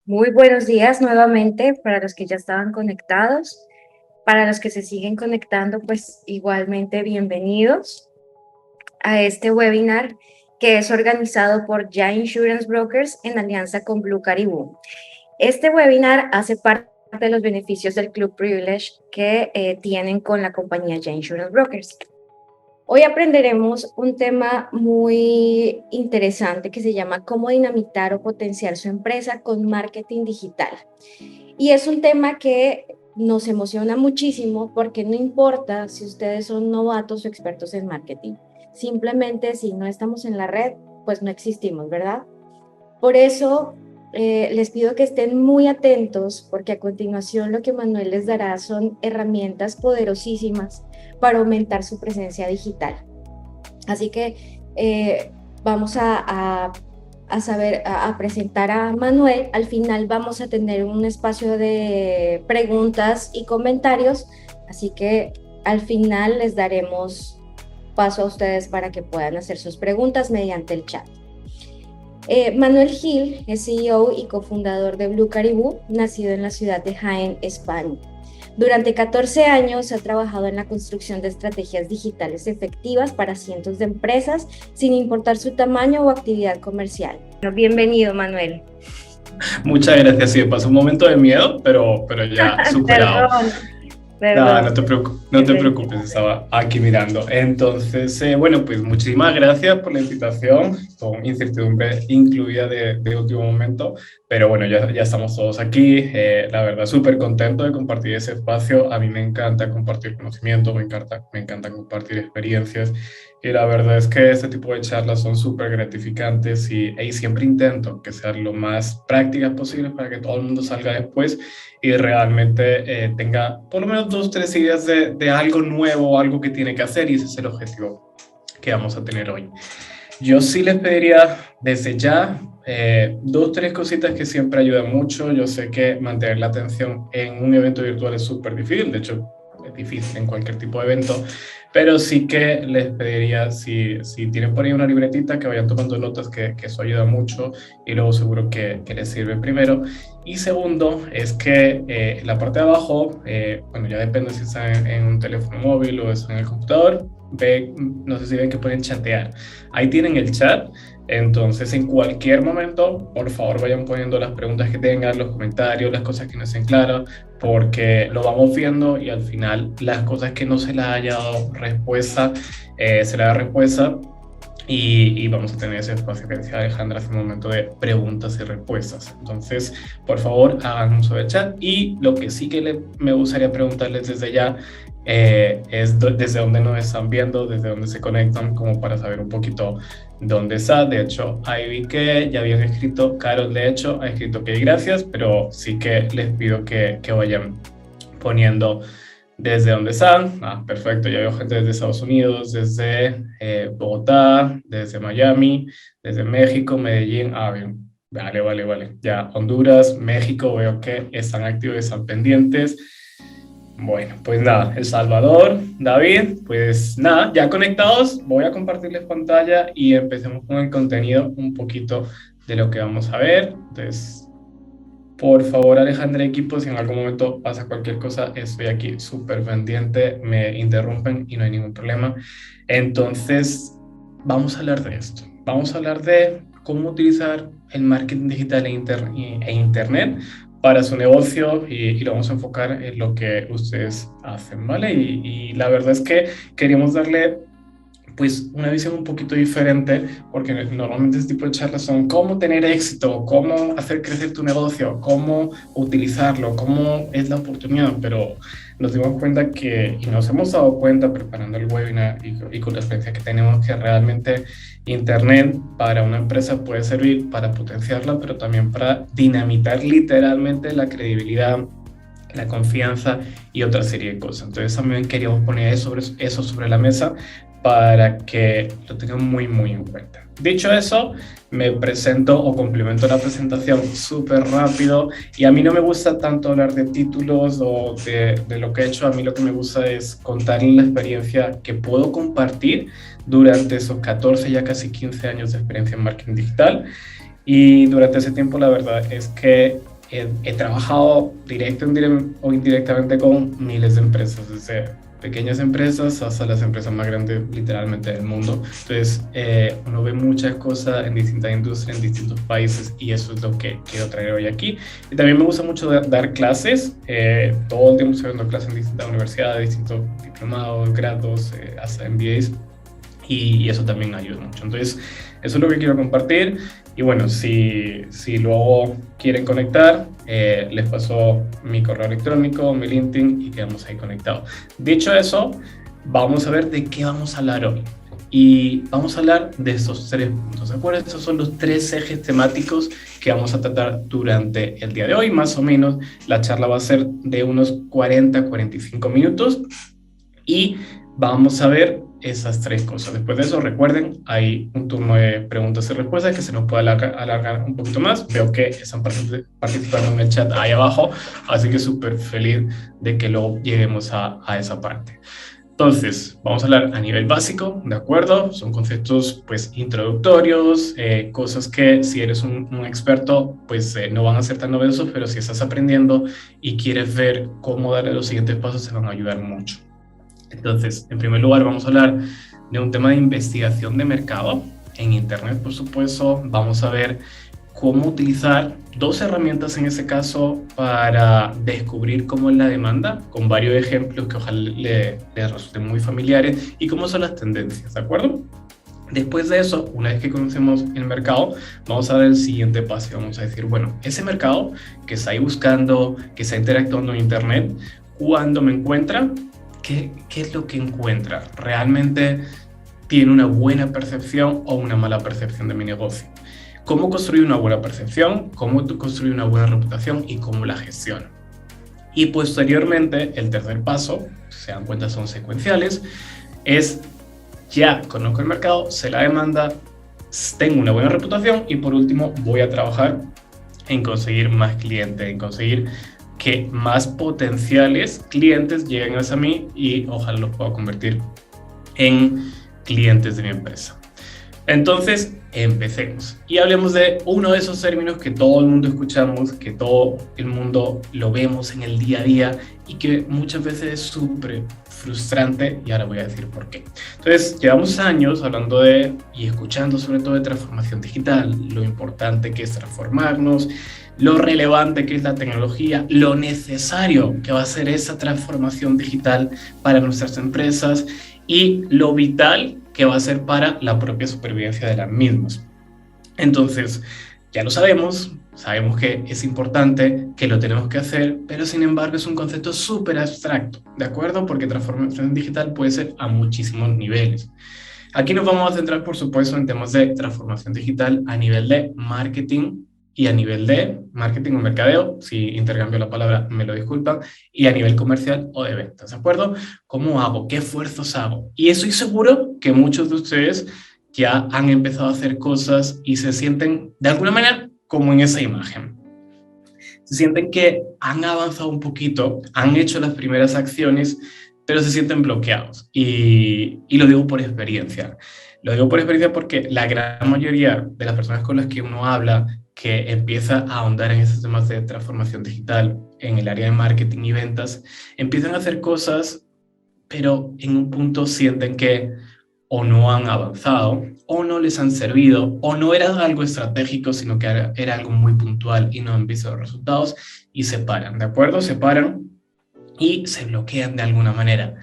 Muy buenos días nuevamente para los que ya estaban conectados. Para los que se siguen conectando, pues igualmente bienvenidos a este webinar que es organizado por Ya Insurance Brokers en alianza con Blue Caribou. Este webinar hace parte de los beneficios del Club Privilege que tienen con la compañía Ya Insurance Brokers. Hoy aprenderemos un tema muy interesante que se llama cómo dinamitar o potenciar su empresa con marketing digital. Y es un tema que nos emociona muchísimo porque no importa si ustedes son novatos o expertos en marketing. Simplemente si no estamos en la red, pues no existimos, ¿verdad? Por eso les pido que estén muy atentos porque a continuación lo que Manuel les dará son herramientas poderosísimas para aumentar su presencia digital. Así que vamos a presentar a Manuel. Al final vamos a tener un espacio de preguntas y comentarios, así que al final les daremos paso a ustedes para que puedan hacer sus preguntas mediante el chat. Manuel Gil es CEO y cofundador de Blue Caribou, nacido en la ciudad de Jaén, España. Durante 14 años ha trabajado en la construcción de estrategias digitales efectivas para cientos de empresas, sin importar su tamaño o actividad comercial. Bienvenido, Manuel. Muchas gracias. Sí, pasó un momento de miedo, pero ya superado. Perdón. No te preocupes, estaba aquí mirando. Entonces, bueno, pues muchísimas gracias por la invitación, con incertidumbre incluida de último momento, pero bueno, ya estamos todos aquí. La verdad, súper contento de compartir ese espacio. A mí me encanta compartir conocimiento, me encanta compartir experiencias, y la verdad es que este tipo de charlas son súper gratificantes y siempre intento que sean lo más prácticas posibles para que todo el mundo salga después y realmente tenga por lo menos 2-3 ideas de algo nuevo, algo que tiene que hacer, y ese es el objetivo que vamos a tener hoy. Yo sí les pediría desde ya 2-3 cositas que siempre ayudan mucho. Yo sé que mantener la atención en un evento virtual es súper difícil, de hecho es difícil en cualquier tipo de evento, pero sí que les pediría, si tienen por ahí una libretita, que vayan tomando notas, que eso ayuda mucho, y luego seguro que les sirve primero. Y segundo, es que en la parte de abajo, bueno, ya depende si están en un teléfono móvil o están en el computador, no sé si ven que pueden chatear. Ahí tienen el chat. Entonces, en cualquier momento, por favor, vayan poniendo las preguntas que tengan, los comentarios, las cosas que no estén claras, porque lo vamos viendo y al final las cosas que no se le haya dado respuesta, se le da respuesta, y vamos a tener ese espacio que decía Alejandra hace un momento de preguntas y respuestas. Entonces, por favor, hagan uso del chat. Y lo que sí que me gustaría preguntarles desde ya es desde dónde nos están viendo, desde dónde se conectan, como para saber un poquito dónde está. De hecho, ahí vi que ya habían escrito, Carol de hecho ha escrito que gracias, pero sí que les pido que vayan poniendo desde dónde están. Perfecto, ya veo gente desde Estados Unidos, desde Bogotá, desde Miami, desde México, Medellín. Bien. Vale. Ya Honduras, México, veo que están activos, están pendientes. Bueno, pues nada, El Salvador, David, pues nada, ya conectados, voy a compartirles pantalla y empecemos con el contenido, un poquito de lo que vamos a ver. Entonces, por favor, Alejandra, equipo, si en algún momento pasa cualquier cosa, estoy aquí súper pendiente, me interrumpen y no hay ningún problema. Entonces, vamos a hablar de esto. Vamos a hablar de cómo utilizar el marketing digital e internet para su negocio, y lo vamos a enfocar en lo que ustedes hacen, ¿vale? Y la verdad es que queríamos darle pues una visión un poquito diferente, porque normalmente este tipo de charlas son cómo tener éxito, cómo hacer crecer tu negocio, cómo utilizarlo, cómo es la oportunidad, pero nos dimos cuenta y nos hemos dado cuenta preparando el webinar y con la experiencia que tenemos, que realmente Internet para una empresa puede servir para potenciarla, pero también para dinamitar literalmente la credibilidad, la confianza y otra serie de cosas. Entonces también queríamos poner eso sobre la mesa para que lo tengan muy en cuenta. Dicho eso, me presento o complemento la presentación súper rápido, y a mí no me gusta tanto hablar de títulos o de lo que he hecho. A mí lo que me gusta es contarles la experiencia que puedo compartir durante esos 14, ya casi 15 años de experiencia en marketing digital. Y durante ese tiempo la verdad es que he trabajado o indirectamente con miles de empresas, desde pequeñas empresas hasta las empresas más grandes literalmente del mundo. Entonces, uno ve muchas cosas en distintas industrias, en distintos países, y eso es lo que quiero traer hoy aquí. Y también me gusta mucho dar clases, todo el tiempo estoy dando clases en distintas universidades, distintos diplomados, grados, hasta MBAs, y eso también ayuda mucho. Entonces, eso es lo que quiero compartir. Y bueno, si luego quieren conectar, les paso mi correo electrónico, mi LinkedIn, y quedamos ahí conectados. Dicho eso, vamos a ver de qué vamos a hablar hoy. Y vamos a hablar de estos 3 puntos, ¿de acuerdo? Estos son los 3 ejes temáticos que vamos a tratar durante el día de hoy. Más o menos la charla va a ser de unos 40-45 minutos y vamos a ver esas 3 cosas. Después de eso, recuerden, hay un turno de preguntas y respuestas que se nos puede alargar un poquito más. Veo que están participando en el chat ahí abajo, así que súper feliz de que luego lleguemos a esa parte. Entonces, vamos a hablar a nivel básico, ¿de acuerdo? Son conceptos, pues, introductorios, cosas que si eres un experto, pues, no van a ser tan novedosos, pero si estás aprendiendo y quieres ver cómo darle los siguientes pasos, te van a ayudar mucho. Entonces, en primer lugar, vamos a hablar de un tema de investigación de mercado en Internet, por supuesto. Vamos a ver cómo utilizar 2 herramientas en ese caso para descubrir cómo es la demanda, con varios ejemplos que ojalá les resulten muy familiares, y cómo son las tendencias, ¿de acuerdo? Después de eso, una vez que conocemos el mercado, vamos a dar el siguiente paso. Vamos a decir, bueno, ese mercado que está ahí buscando, que está interactuando en Internet, cuando me encuentra, ¿qué es lo que encuentra? ¿Realmente tiene una buena percepción o una mala percepción de mi negocio? ¿Cómo construir una buena percepción? ¿Cómo construir una buena reputación? ¿Y cómo la gestiono? Y posteriormente, el tercer paso, si se dan cuenta son secuenciales, es ya conozco el mercado, sé la demanda, tengo una buena reputación y por último voy a trabajar en conseguir más clientes, en conseguir que más potenciales clientes lleguen hacia mí y ojalá los pueda convertir en clientes de mi empresa. Entonces, empecemos y hablemos de uno de esos términos que todo el mundo escuchamos, que todo el mundo lo vemos en el día a día y que muchas veces es súper frustrante, y ahora voy a decir por qué. Entonces, llevamos años hablando de y escuchando sobre todo de transformación digital, lo importante que es transformarnos, lo relevante que es la tecnología, lo necesario que va a ser esa transformación digital para nuestras empresas y lo vital que va a ser para la propia supervivencia de las mismas. Entonces, ya lo sabemos que es importante, que lo tenemos que hacer, pero sin embargo es un concepto súper abstracto, ¿de acuerdo? Porque transformación digital puede ser a muchísimos niveles. Aquí nos vamos a centrar, por supuesto, en temas de transformación digital a nivel de marketing y a nivel de marketing o mercadeo, si intercambio la palabra me lo disculpan, y a nivel comercial o de ventas, ¿de acuerdo? ¿Cómo hago? ¿Qué esfuerzos hago? Y estoy seguro que muchos de ustedes ya han empezado a hacer cosas y se sienten de alguna manera como en esa imagen. Se sienten que han avanzado un poquito, han hecho las primeras acciones, pero se sienten bloqueados. Y lo digo por experiencia. Lo digo por experiencia porque la gran mayoría de las personas con las que uno habla, que empieza a ahondar en esos temas de transformación digital en el área de marketing y ventas, empiezan a hacer cosas, pero en un punto sienten que o no han avanzado, o no les han servido, o no era algo estratégico, sino que era algo muy puntual y no han visto los resultados, y se paran, ¿de acuerdo? Se paran y se bloquean de alguna manera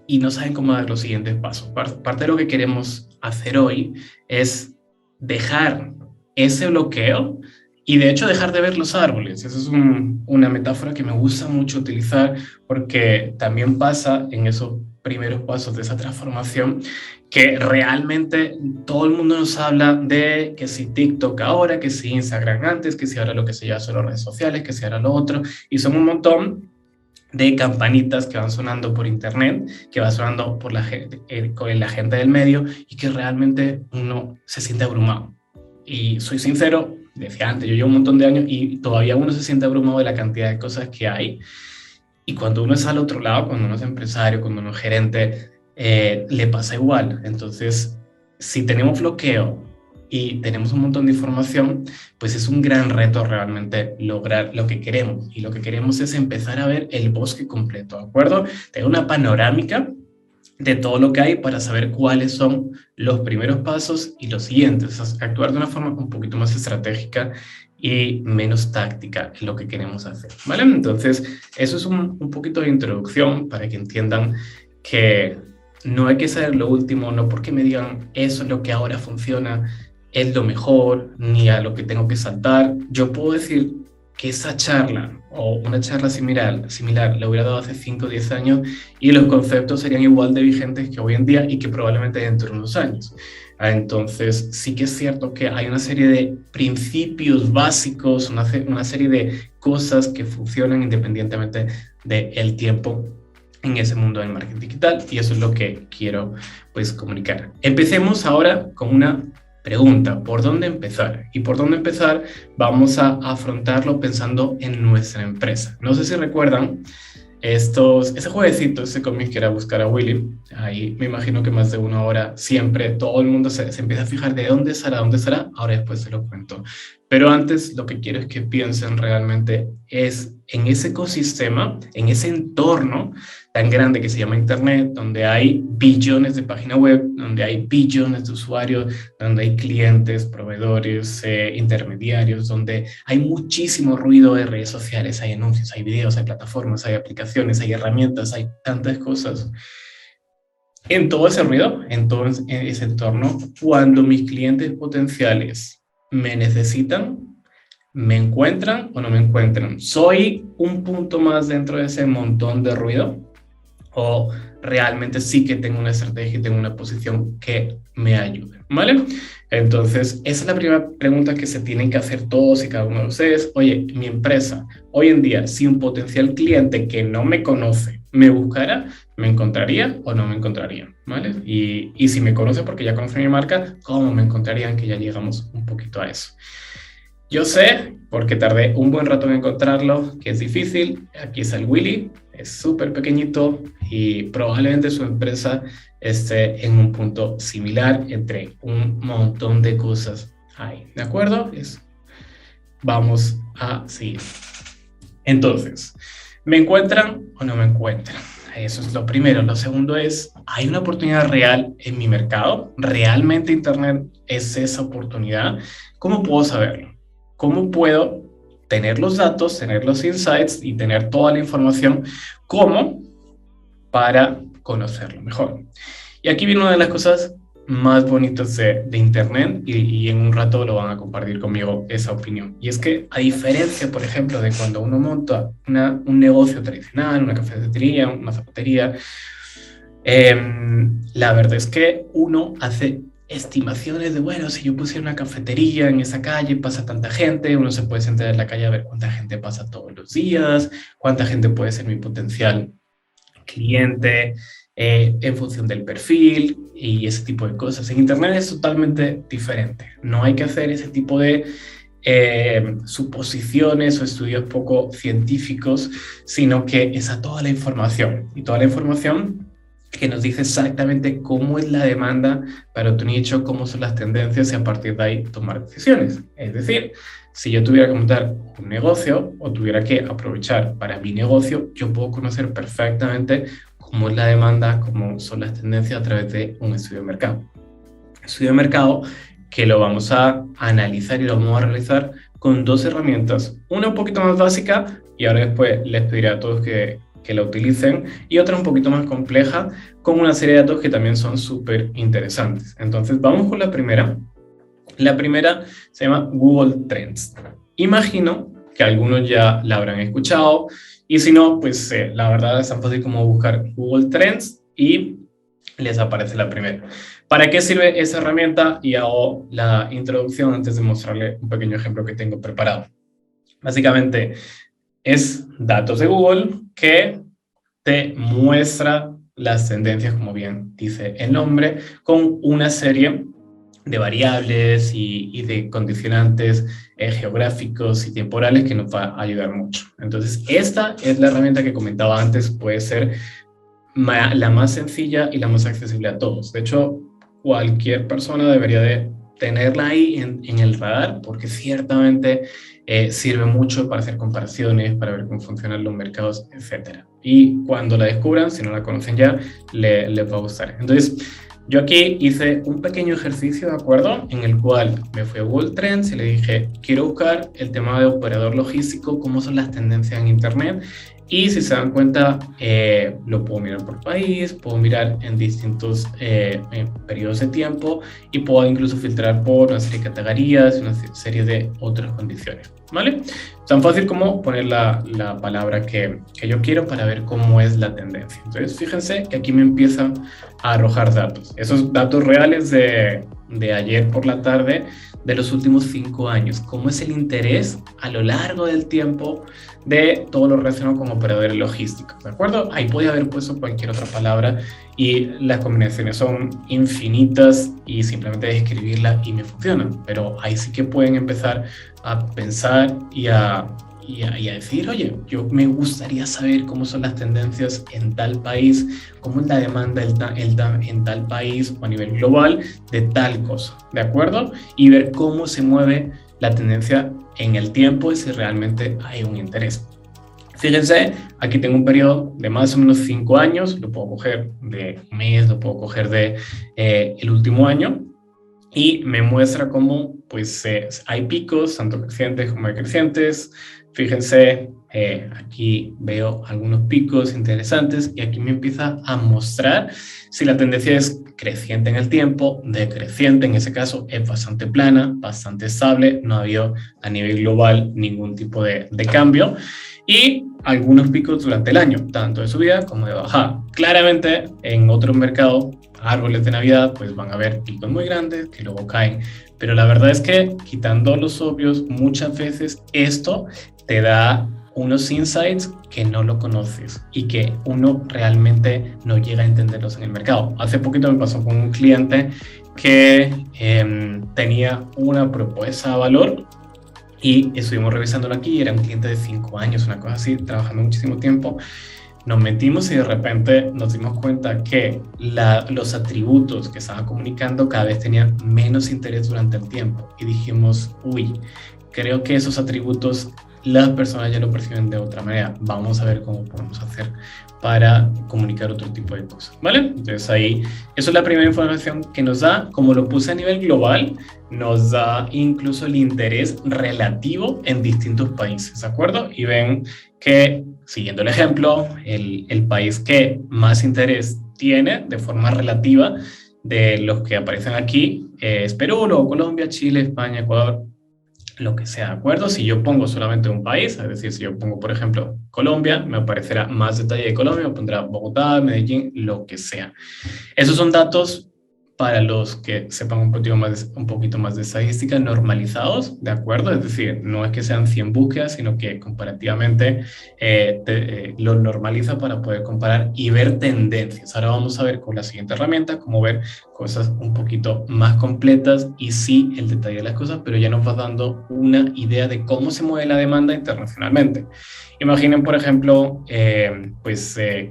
y no saben cómo dar los siguientes pasos. Parte de lo que queremos hacer hoy es dejar ese bloqueo y de hecho dejar de ver los árboles. Esa es una metáfora que me gusta mucho utilizar porque también pasa en esos primeros pasos de esa transformación que realmente todo el mundo nos habla de que si TikTok ahora, que si Instagram antes, que si ahora lo que se llama son las redes sociales, que si ahora lo otro, y son un montón de campanitas que van sonando por internet, que va sonando por con la gente del medio y que realmente uno se siente abrumado. Y soy sincero, decía antes, yo llevo un montón de años y todavía uno se siente abrumado de la cantidad de cosas que hay. Y cuando uno es al otro lado, cuando uno es empresario, cuando uno es gerente, le pasa igual. Entonces, si tenemos bloqueo y tenemos un montón de información, pues es un gran reto realmente lograr lo que queremos. Y lo que queremos es empezar a ver el bosque completo, ¿de acuerdo? Tener una panorámica de todo lo que hay para saber cuáles son los primeros pasos y los siguientes. Actuar de una forma un poquito más estratégica y menos táctica en lo que queremos hacer, ¿vale? Entonces, eso es un poquito de introducción para que entiendan que no hay que saber lo último, no porque me digan eso es lo que ahora funciona, es lo mejor, ni a lo que tengo que saltar. Yo puedo decir que esa charla o una charla similar la hubiera dado hace 5 o 10 años y los conceptos serían igual de vigentes que hoy en día y que probablemente dentro de unos años. Entonces, sí que es cierto que hay una serie de principios básicos, una serie de cosas que funcionan independientemente del tiempo en ese mundo del marketing digital, y eso es lo que quiero pues comunicar. Empecemos ahora con una pregunta: ¿por dónde empezar? Y por dónde empezar vamos a afrontarlo pensando en nuestra empresa. No sé si recuerdan ese jueguecito, ese cómic que era Buscar a Willy. Ahí me imagino que más de una hora siempre todo el mundo se empieza a fijar de dónde estará. Ahora después se lo cuento. Pero antes lo que quiero es que piensen realmente es en ese ecosistema, en ese entorno tan grande que se llama Internet, donde hay billones de páginas web, donde hay billones de usuarios, donde hay clientes, proveedores, intermediarios, donde hay muchísimo ruido de redes sociales, hay anuncios, hay videos, hay plataformas, hay aplicaciones, hay herramientas, hay tantas cosas. En todo ese ruido, en todo ese entorno, cuando mis clientes potenciales me necesitan, ¿me encuentran o no me encuentran? ¿Soy un punto más dentro de ese montón de ruido? ¿O realmente sí que tengo una estrategia y tengo una posición que me ayude? ¿Vale? Entonces, esa es la primera pregunta que se tienen que hacer todos y cada uno de ustedes. Oye, mi empresa, hoy en día, si un potencial cliente que no me conoce me buscara, ¿me encontraría o no me encontraría? ¿Vale? Y si me conoce porque ya conoce mi marca, ¿cómo me encontrarían? Que ya llegamos un poquito a eso. Yo sé, porque tardé un buen rato en encontrarlo, que es difícil. Aquí está el Willy, es súper pequeñito y probablemente su empresa esté en un punto similar entre un montón de cosas ahí. ¿De acuerdo? Vamos a seguir. Entonces, ¿me encuentran o no me encuentran? Eso es lo primero. Lo segundo es, ¿hay una oportunidad real en mi mercado? ¿Realmente Internet es esa oportunidad? ¿Cómo puedo saberlo? ¿Cómo puedo tener los datos, tener los insights y tener toda la información como para conocerlo mejor? Y aquí viene una de las cosas más bonitas de Internet y en un rato lo van a compartir conmigo esa opinión. Y es que a diferencia, por ejemplo, de cuando uno monta un negocio tradicional, una cafetería, una zapatería, la verdad es que uno hace estimaciones de, bueno, si yo pusiera una cafetería en esa calle, pasa tanta gente, uno se puede sentar en la calle a ver cuánta gente pasa todos los días, cuánta gente puede ser mi potencial cliente, en función del perfil y ese tipo de cosas. En Internet es totalmente diferente. No hay que hacer ese tipo de suposiciones o estudios poco científicos, sino que es a toda la información. Y toda la información que nos dice exactamente cómo es la demanda para tu nicho, cómo son las tendencias y a partir de ahí tomar decisiones. Es decir, si yo tuviera que montar un negocio o tuviera que aprovechar para mi negocio, yo puedo conocer perfectamente cómo es la demanda, cómo son las tendencias a través de un estudio de mercado. Estudio de mercado que lo vamos a analizar y lo vamos a realizar con dos herramientas. Una un poquito más básica y ahora después les pediré a todos que la utilicen, y otra un poquito más compleja con una serie de datos que también son súper interesantes. Entonces vamos con la primera. La primera se llama Google Trends. Imagino que algunos ya la habrán escuchado y si no, pues la verdad es tan fácil como buscar Google Trends y les aparece la primera. ¿Para qué sirve esa herramienta? Y hago la introducción antes de mostrarle un pequeño ejemplo que tengo preparado. Básicamente es datos de Google que te muestra las tendencias, como bien dice el nombre, con una serie de variables y de condicionantes geográficos y temporales que nos va a ayudar mucho. Entonces, esta es la herramienta que comentaba antes, puede ser la más sencilla y la más accesible a todos. De hecho, cualquier persona debería de tenerla ahí en el radar, porque ciertamente sirve mucho para hacer comparaciones, para ver cómo funcionan los mercados, etc. Y cuando la descubran, si no la conocen ya, les va a gustar. Entonces, yo aquí hice un pequeño ejercicio, ¿de acuerdo? En el cual me fui a Google Trends y le dije, quiero buscar el tema de operador logístico, cómo son las tendencias en Internet. Y si se dan cuenta, lo puedo mirar por país, puedo mirar en distintos periodos de tiempo y puedo incluso filtrar por una serie de categorías y una serie de otras condiciones, ¿vale? Tan fácil como poner la palabra que yo quiero para ver cómo es la tendencia. Entonces, fíjense que aquí me empiezan a arrojar datos. Esos datos reales de ayer por la tarde, de los últimos 5 años. Cómo es el interés a lo largo del tiempo de todo lo relacionado con operadores logísticos, ¿de acuerdo? Ahí podía haber puesto cualquier otra palabra y las combinaciones son infinitas y simplemente escribirla y me funcionan, pero ahí sí que pueden empezar a pensar y a decir, oye, yo me gustaría saber cómo son las tendencias en tal país, cómo es la demanda en tal país o a nivel global de tal cosa, ¿de acuerdo? Y ver cómo se mueve la tendencia en el tiempo y si realmente hay un interés. Fíjense, aquí tengo un periodo de más o menos 5 años, lo puedo coger de un mes, lo puedo coger de el último año, y me muestra cómo pues, hay picos, tanto crecientes como decrecientes. Fíjense, aquí veo algunos picos interesantes y aquí me empieza a mostrar si la tendencia es creciente en el tiempo, decreciente, en ese caso es bastante plana, bastante estable, no ha habido a nivel global ningún tipo de cambio, y algunos picos durante el año, tanto de subida como de bajada. Claramente en otros mercados, árboles de Navidad, pues van a haber picos muy grandes que luego caen, pero la verdad es que quitando los obvios, muchas veces esto te da unos insights que no lo conoces y que uno realmente no llega a entenderlos en el mercado. Hace poquito me pasó con un cliente que tenía una propuesta de valor y estuvimos revisándolo aquí, era un cliente de 5 años, una cosa así, trabajando muchísimo tiempo. Nos metimos y de repente nos dimos cuenta que los atributos que estaba comunicando cada vez tenían menos interés durante el tiempo. Y dijimos, uy, creo que esos atributos las personas ya lo perciben de otra manera. Vamos a ver cómo podemos hacer para comunicar otro tipo de cosas, ¿vale? Entonces ahí, eso es la primera información que nos da. Como lo puse a nivel global, nos da incluso el interés relativo en distintos países, ¿de acuerdo? Y ven que, siguiendo el ejemplo, el país que más interés tiene de forma relativa de los que aparecen aquí es Perú, luego Colombia, Chile, España, Ecuador, lo que sea, ¿de acuerdo? Si yo pongo solamente un país, es decir, si yo pongo, por ejemplo, Colombia, me aparecerá más detalle de Colombia, me pondrá Bogotá, Medellín, lo que sea. Esos son datos para los que sepan un poquito más de estadística normalizados, ¿de acuerdo? Es decir, no es que sean 100 búsquedas, sino que comparativamente lo normaliza para poder comparar y ver tendencias. Ahora vamos a ver con la siguiente herramienta cómo ver cosas un poquito más completas y sí el detalle de las cosas, pero ya nos va dando una idea de cómo se mueve la demanda internacionalmente. Imaginen, por ejemplo, que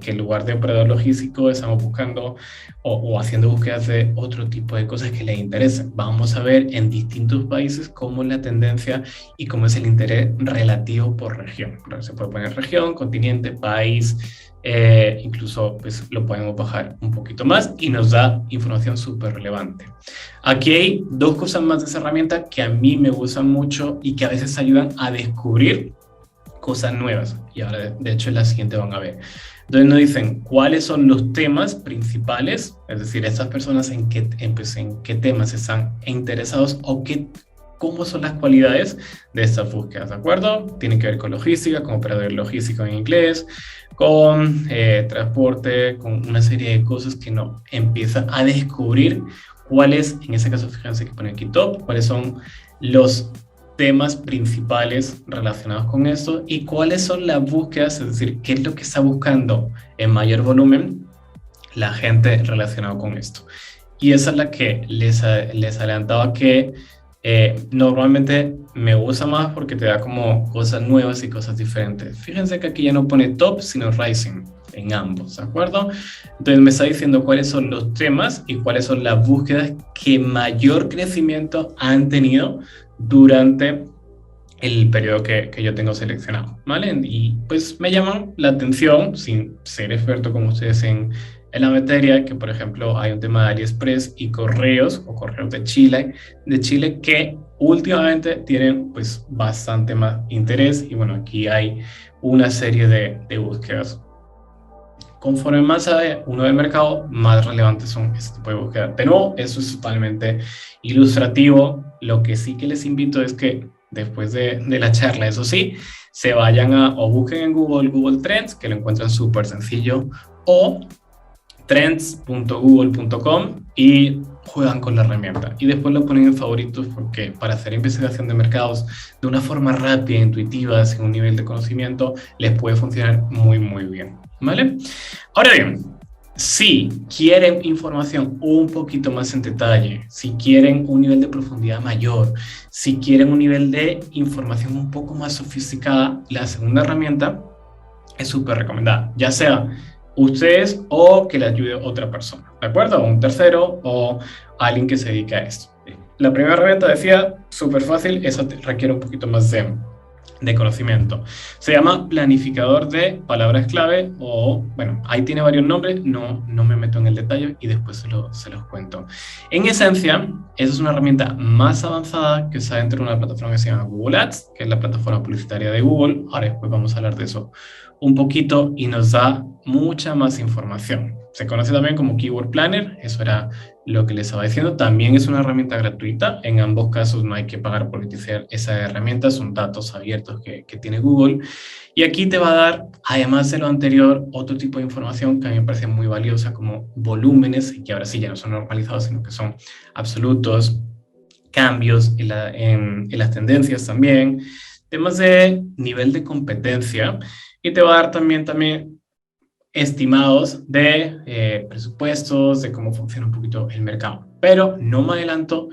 en lugar de operador logístico estamos buscando o haciendo búsquedas de otro tipo de cosas que les interesen. Vamos a ver en distintos países cómo es la tendencia y cómo es el interés relativo por región. Se puede poner región, continente, país, incluso pues, lo podemos bajar un poquito más y nos da información súper relevante. Aquí hay 2 cosas más de esa herramienta que a mí me gustan mucho y que a veces ayudan a descubrir cosas nuevas, y ahora de hecho en la siguiente van a ver. Entonces nos dicen cuáles son los temas principales, es decir, estas personas en qué temas están interesados o cómo son las cualidades de estas búsquedas, ¿de acuerdo? Tienen que ver con logística, con operador logístico en inglés, con transporte, con una serie de cosas que no empieza a descubrir cuáles, en ese caso fíjense que pone aquí top, cuáles son los temas principales relacionados con esto y cuáles son las búsquedas, es decir, qué es lo que está buscando en mayor volumen la gente relacionada con esto. Y esa es la que les adelantaba que Normalmente me gusta más porque te da como cosas nuevas y cosas diferentes. Fíjense que aquí ya no pone top, sino rising en ambos, ¿de acuerdo? Entonces me está diciendo cuáles son los temas y cuáles son las búsquedas que mayor crecimiento han tenido durante el periodo que yo tengo seleccionado, ¿vale? Y pues me llaman la atención, sin ser experto como ustedes en la materia, que por ejemplo hay un tema de AliExpress y correos o correos de Chile que últimamente tienen pues bastante más interés y bueno, aquí hay una serie de búsquedas. Conforme más sabe uno del mercado, más relevantes son este tipo de búsquedas. De nuevo, eso es totalmente ilustrativo. Lo que sí que les invito es que después de la charla, eso sí, se vayan o busquen en Google Trends, que lo encuentran súper sencillo, o trends.google.com y juegan con la herramienta. Y después lo ponen en favoritos porque para hacer investigación de mercados de una forma rápida, intuitiva, sin un nivel de conocimiento, les puede funcionar muy, muy bien. ¿Vale? Ahora bien, si quieren información un poquito más en detalle, si quieren un nivel de profundidad mayor, si quieren un nivel de información un poco más sofisticada, la segunda herramienta es súper recomendada, ya sea ustedes o que le ayude otra persona, ¿de acuerdo? O un tercero o alguien que se dedique a esto. La primera herramienta decía, súper fácil, eso requiere un poquito más de conocimiento. Se llama planificador de palabras clave o, bueno, ahí tiene varios nombres, no me meto en el detalle y después se los cuento. En esencia, esa es una herramienta más avanzada que está dentro de una plataforma que se llama Google Ads, que es la plataforma publicitaria de Google. Ahora después vamos a hablar de eso un poquito y nos da mucha más información. Se conoce también como Keyword Planner, eso era lo que les estaba diciendo. También es una herramienta gratuita, en ambos casos no hay que pagar por utilizar esa herramienta, son datos abiertos que tiene Google. Y aquí te va a dar, además de lo anterior, otro tipo de información que a mí me parece muy valiosa, como volúmenes, que ahora sí ya no son normalizados, sino que son absolutos, cambios en las tendencias también, temas de nivel de competencia, y te va a dar también estimados de presupuestos, de cómo funciona un poquito el mercado. Pero no me adelanto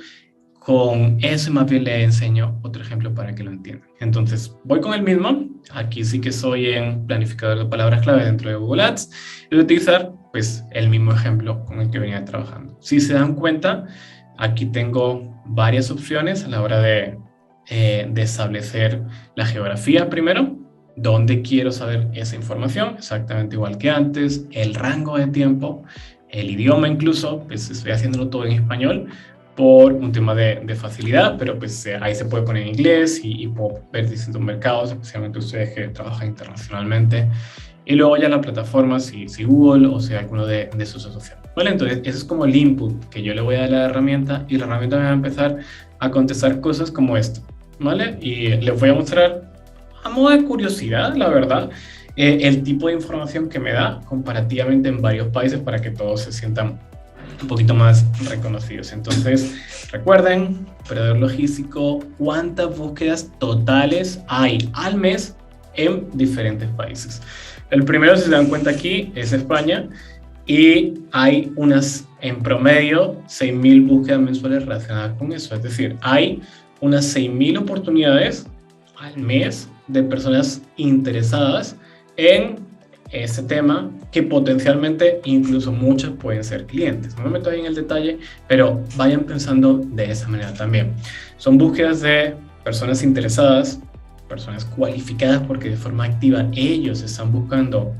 con eso y más bien le enseño otro ejemplo para que lo entiendan. Entonces, voy con el mismo. Aquí sí que soy en planificador de palabras clave dentro de Google Ads y voy a utilizar pues el mismo ejemplo con el que venía trabajando. Si se dan cuenta, aquí tengo varias opciones a la hora de establecer la geografía primero, dónde quiero saber esa información, exactamente igual que antes, el rango de tiempo, el idioma incluso, pues estoy haciéndolo todo en español por un tema de facilidad, pero pues ahí se puede poner en inglés y puedo ver distintos mercados, especialmente ustedes que trabajan internacionalmente, y luego ya la plataforma, si Google o si alguno de sus asociados. Bueno, entonces ese es como el input que yo le voy a dar a la herramienta y la herramienta me va a empezar a contestar cosas como esto, ¿vale? Y les voy a mostrar a modo de curiosidad, la verdad, el tipo de información que me da comparativamente en varios países para que todos se sientan un poquito más reconocidos. Entonces, recuerden, operador logístico, cuántas búsquedas totales hay al mes en diferentes países. El primero, si se dan cuenta aquí, es España y hay unas, en promedio, 6.000 búsquedas mensuales relacionadas con eso. Es decir, hay unas 6.000 oportunidades al mes de personas interesadas en este tema que potencialmente incluso muchos pueden ser clientes. No me meto ahí en el detalle, pero vayan pensando de esa manera también. Son búsquedas de personas interesadas, personas cualificadas porque de forma activa ellos están buscando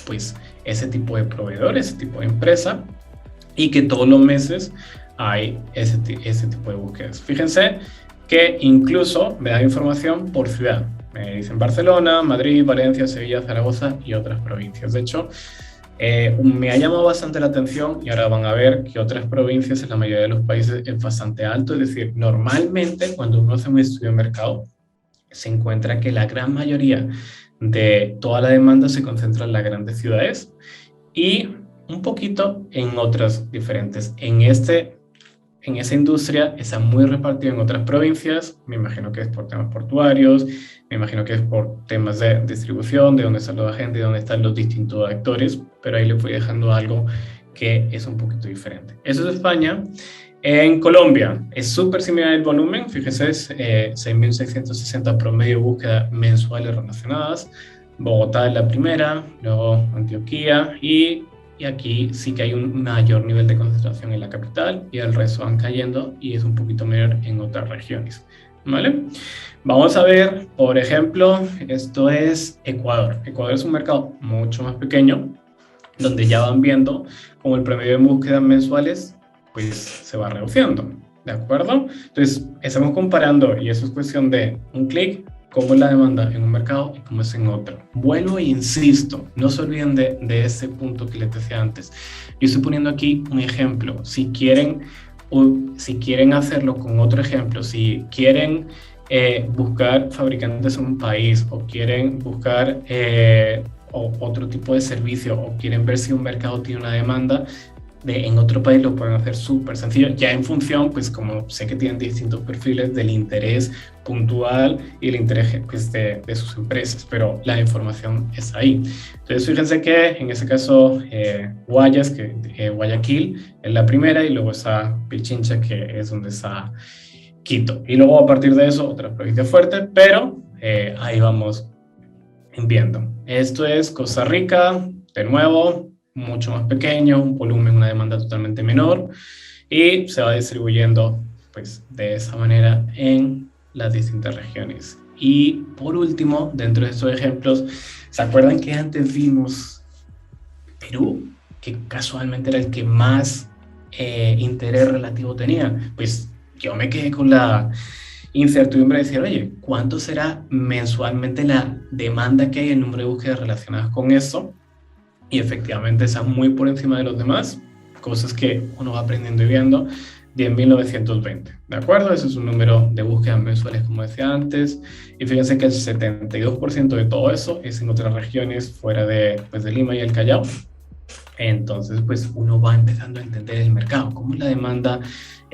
pues ese tipo de proveedor, ese tipo de empresa y que todos los meses hay ese tipo de búsquedas. Fíjense que incluso me dan información por ciudad. Me dicen Barcelona, Madrid, Valencia, Sevilla, Zaragoza y otras provincias. De hecho, me ha llamado bastante la atención y ahora van a ver que otras provincias en la mayoría de los países es bastante alto. Es decir, normalmente cuando uno hace un estudio de mercado, se encuentra que la gran mayoría de toda la demanda se concentra en las grandes ciudades y un poquito en otras diferentes. En esa industria está muy repartido en otras provincias, me imagino que es por temas portuarios, me imagino que es por temas de distribución, de dónde está la gente, de dónde están los distintos actores, pero ahí les voy dejando algo que es un poquito diferente. Eso es España. En Colombia es súper similar el volumen, fíjese, es 6.660 promedio de búsquedas mensuales relacionadas. Bogotá es la primera, luego Antioquia y aquí sí que hay un mayor nivel de concentración en la capital y el resto van cayendo y es un poquito menor en otras regiones, ¿vale? Vamos a ver, por ejemplo, esto es Ecuador. Ecuador es un mercado mucho más pequeño, donde ya van viendo cómo el promedio de búsquedas mensuales pues se va reduciendo, ¿de acuerdo? Entonces, estamos comparando y eso es cuestión de un clic, cómo es la demanda en un mercado y cómo es en otro. Vuelvo e insisto, no se olviden de ese punto que les decía antes. Yo estoy poniendo aquí un ejemplo. Si quieren hacerlo con otro ejemplo, si quieren buscar fabricantes en un país o quieren buscar otro tipo de servicio o quieren ver si un mercado tiene una demanda en otro país, lo pueden hacer súper sencillo, ya en función, pues como sé que tienen distintos perfiles del interés puntual y el interés pues, de sus empresas, pero la información es ahí. Entonces fíjense que en ese caso Guayaquil es la primera y luego está Pichincha, que es donde está Quito. Y luego a partir de eso otra provincia fuerte, pero ahí vamos viendo. Esto es Costa Rica, de nuevo, mucho más pequeño, un volumen, una demanda totalmente menor y se va distribuyendo pues de esa manera en las distintas regiones. Y por último, dentro de estos ejemplos, ¿se acuerdan que antes vimos Perú? Que casualmente era el que más interés relativo tenía. Pues yo me quedé con la incertidumbre de decir, oye, ¿cuánto será mensualmente la demanda que hay, el número de búsquedas relacionadas con eso? Y efectivamente está muy por encima de los demás, cosas que uno va aprendiendo y viendo, 10.920, ¿de acuerdo? Ese es un número de búsquedas mensuales, como decía antes, y fíjense que el 72% de todo eso es en otras regiones fuera de Lima y el Callao. Entonces, pues uno va empezando a entender el mercado, cómo es la demanda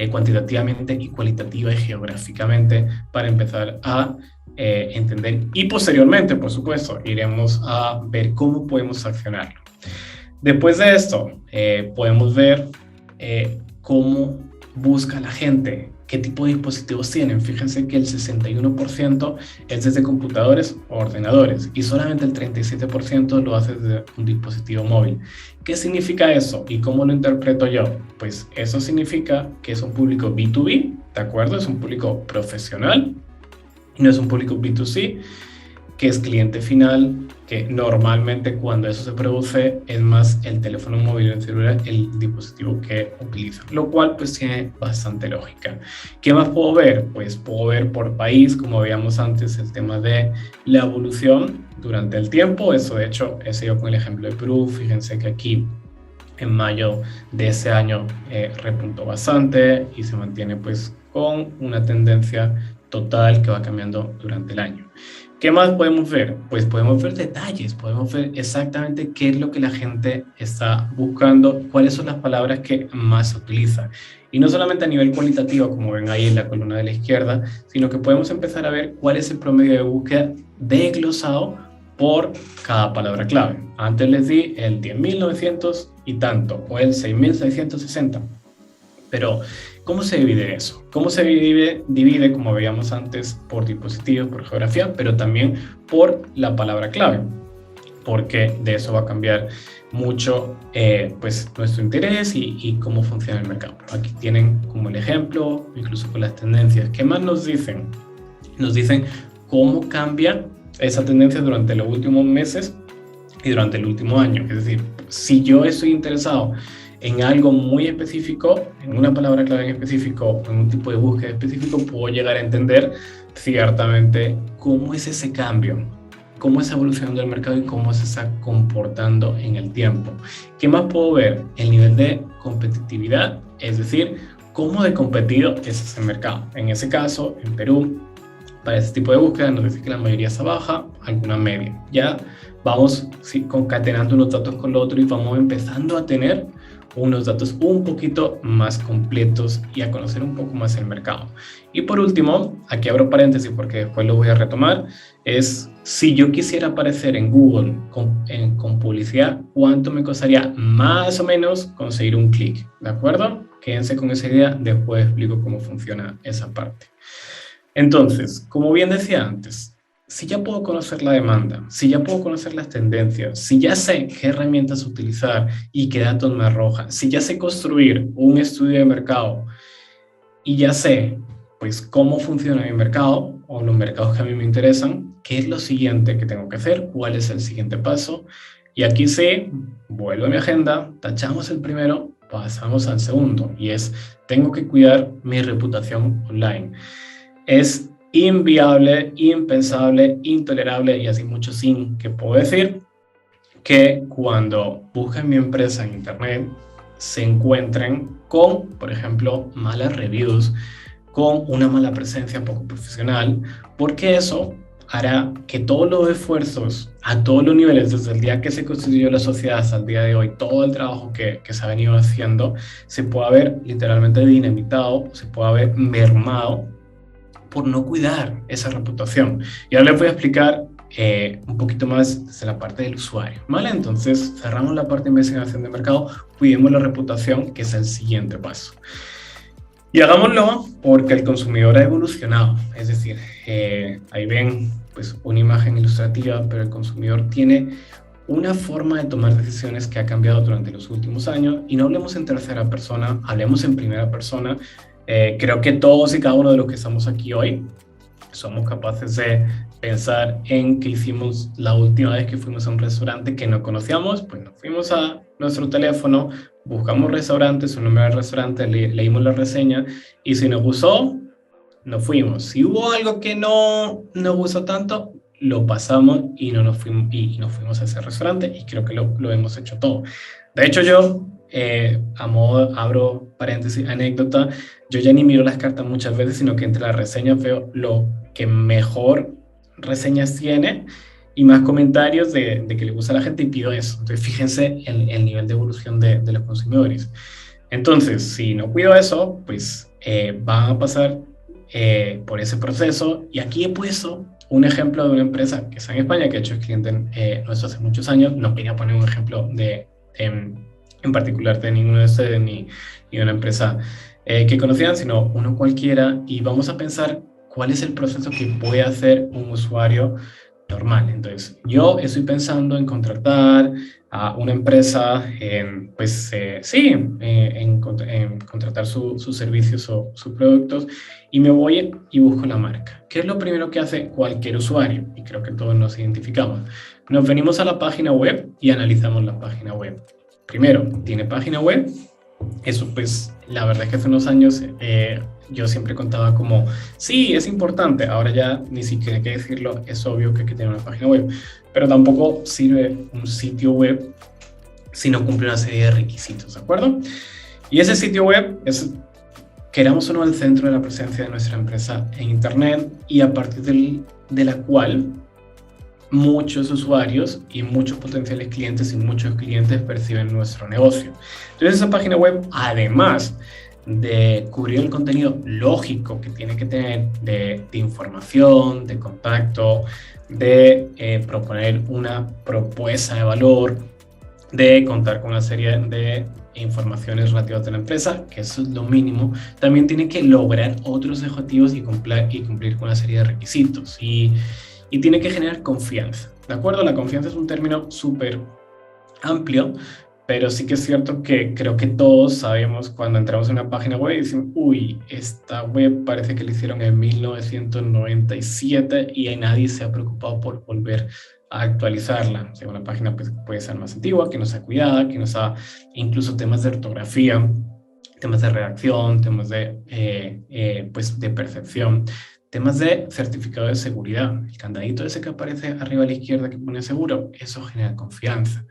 cuantitativamente y cualitativa y geográficamente para empezar a entender. Y posteriormente, por supuesto, iremos a ver cómo podemos accionarlo. Después de esto, podemos ver cómo busca la gente, qué tipo de dispositivos tienen. Fíjense que el 61% es desde computadores o ordenadores y solamente el 37% lo hace desde un dispositivo móvil. ¿Qué significa eso y cómo lo interpreto yo? Pues eso significa que es un público B2B, ¿de acuerdo? Es un público profesional, no es un público B2C, que es cliente final, que normalmente cuando eso se produce es más el teléfono móvil o el celular el dispositivo que utiliza, lo cual pues tiene bastante lógica. ¿Qué más puedo ver? Pues puedo ver por país, como veíamos antes, el tema de la evolución durante el tiempo. Eso de hecho he seguido con el ejemplo de Perú. Fíjense que aquí en mayo de ese año repuntó bastante y se mantiene pues con una tendencia total que va cambiando durante el año. ¿Qué más podemos ver? Pues podemos ver detalles, podemos ver exactamente qué es lo que la gente está buscando, cuáles son las palabras que más se utilizan. Y no solamente a nivel cualitativo, como ven ahí en la columna de la izquierda, sino que podemos empezar a ver cuál es el promedio de búsqueda desglosado por cada palabra clave. Antes les di el 10.900 y tanto, o el 6.660. Pero, ¿cómo se divide eso? ¿Cómo se divide, como veíamos antes, por dispositivos, por geografía, pero también por la palabra clave? Porque de eso va a cambiar mucho pues, nuestro interés y cómo funciona el mercado. Aquí tienen como el ejemplo, incluso con las tendencias. ¿Qué más nos dicen? Nos dicen cómo cambia esa tendencia durante los últimos meses y durante el último año. Es decir, si yo estoy interesado en algo muy específico, en una palabra clave en específico, en un tipo de búsqueda específico, puedo llegar a entender ciertamente cómo es ese cambio, cómo es evolucionando el mercado y cómo se está comportando en el tiempo. ¿Qué más puedo ver? El nivel de competitividad, es decir, cómo de competido es ese mercado. En ese caso, en Perú, para ese tipo de búsqueda nos dice que la mayoría está baja, alguna media. Ya vamos concatenando unos datos con los otros y vamos empezando a tener unos datos un poquito más completos y a conocer un poco más el mercado. Y por último, aquí abro paréntesis porque después lo voy a retomar, es si yo quisiera aparecer en Google con publicidad, ¿cuánto me costaría más o menos conseguir un clic? ¿De acuerdo? Quédense con esa idea, después explico cómo funciona esa parte. Entonces, como bien decía antes, si ya puedo conocer la demanda, si ya puedo conocer las tendencias, si ya sé qué herramientas utilizar y qué datos me arrojan, si ya sé construir un estudio de mercado y ya sé pues cómo funciona mi mercado o los mercados que a mí me interesan, qué es lo siguiente que tengo que hacer, cuál es el siguiente paso. Y aquí sí, vuelvo a mi agenda, tachamos el primero, pasamos al segundo y es, tengo que cuidar mi reputación online. Es inviable, impensable, intolerable y así mucho sin que puedo decir que cuando busquen mi empresa en internet se encuentren con, por ejemplo, malas reviews, con una mala presencia poco profesional, porque eso hará que todos los esfuerzos a todos los niveles, desde el día que se constituyó la sociedad hasta el día de hoy, todo el trabajo que se ha venido haciendo, se pueda ver literalmente dinamitado, se pueda ver mermado por no cuidar esa reputación. Y ahora les voy a explicar un poquito más desde la parte del usuario, ¿vale? Entonces cerramos la parte de investigación de mercado, cuidemos la reputación, que es el siguiente paso. Y hagámoslo porque el consumidor ha evolucionado, es decir, ahí ven pues una imagen ilustrativa, pero el consumidor tiene una forma de tomar decisiones que ha cambiado durante los últimos años, y no hablemos en tercera persona, hablemos en primera persona. Creo que todos y cada uno de los que estamos aquí hoy somos capaces de pensar en qué hicimos la última vez que fuimos a un restaurante que no conocíamos, pues nos fuimos a nuestro teléfono, buscamos restaurantes, un nombre del restaurante, leímos la reseña y si nos gustó, nos fuimos. Si hubo algo que no nos gustó tanto, lo pasamos y no nos fuimos, y nos fuimos a ese restaurante, y creo que lo hemos hecho todo. De hecho, yo, a modo, abro paréntesis, anécdota, yo ya ni miro las cartas muchas veces, sino que entre las reseñas veo lo que mejor reseñas tiene y más comentarios de que le gusta a la gente y pido eso. Entonces, fíjense el nivel de evolución de los consumidores. Entonces, si no cuido eso, pues van a pasar por ese proceso. Y aquí he puesto un ejemplo de una empresa que está en España, que de hecho es cliente nuestro hace muchos años. No quería poner un ejemplo en particular de ninguno de ustedes ni de una empresa que conocían, sino uno cualquiera, y vamos a pensar cuál es el proceso que puede hacer un usuario normal. Entonces, yo estoy pensando en contratar a una empresa, pues sí, en contratar sus servicios o sus productos, y me voy y busco la marca. ¿Qué es lo primero que hace cualquier usuario? Y creo que todos nos identificamos. Nos venimos a la página web y analizamos la página web. Primero, ¿tiene página web? Eso pues la verdad es que hace unos años yo siempre contaba como, sí, es importante, ahora ya ni siquiera hay que decirlo, es obvio que hay que tener una página web, pero tampoco sirve un sitio web si no cumple una serie de requisitos, ¿de acuerdo? Y ese sitio web es, queramos o no, el centro de la presencia de nuestra empresa en internet, y a partir de la cual muchos usuarios y muchos potenciales clientes y muchos clientes perciben nuestro negocio. Entonces esa página web, además de cubrir el contenido lógico que tiene que tener de información, de contacto, de proponer una propuesta de valor, de contar con una serie de informaciones relativas a la empresa, que eso es lo mínimo, también tiene que lograr otros objetivos y cumplir con una serie de requisitos. Y tiene que generar confianza, ¿de acuerdo? La confianza es un término súper amplio, pero sí que es cierto que creo que todos sabemos cuando entramos en una página web y decimos, uy, esta web parece que la hicieron en 1997 y nadie se ha preocupado por volver a actualizarla. O sea, una página pues, puede ser más antigua, que no sea cuidada, que no sea incluso temas de ortografía, temas de redacción, temas pues, de percepción, temas de certificado de seguridad. El candadito ese que aparece arriba a la izquierda que pone seguro, eso genera confianza.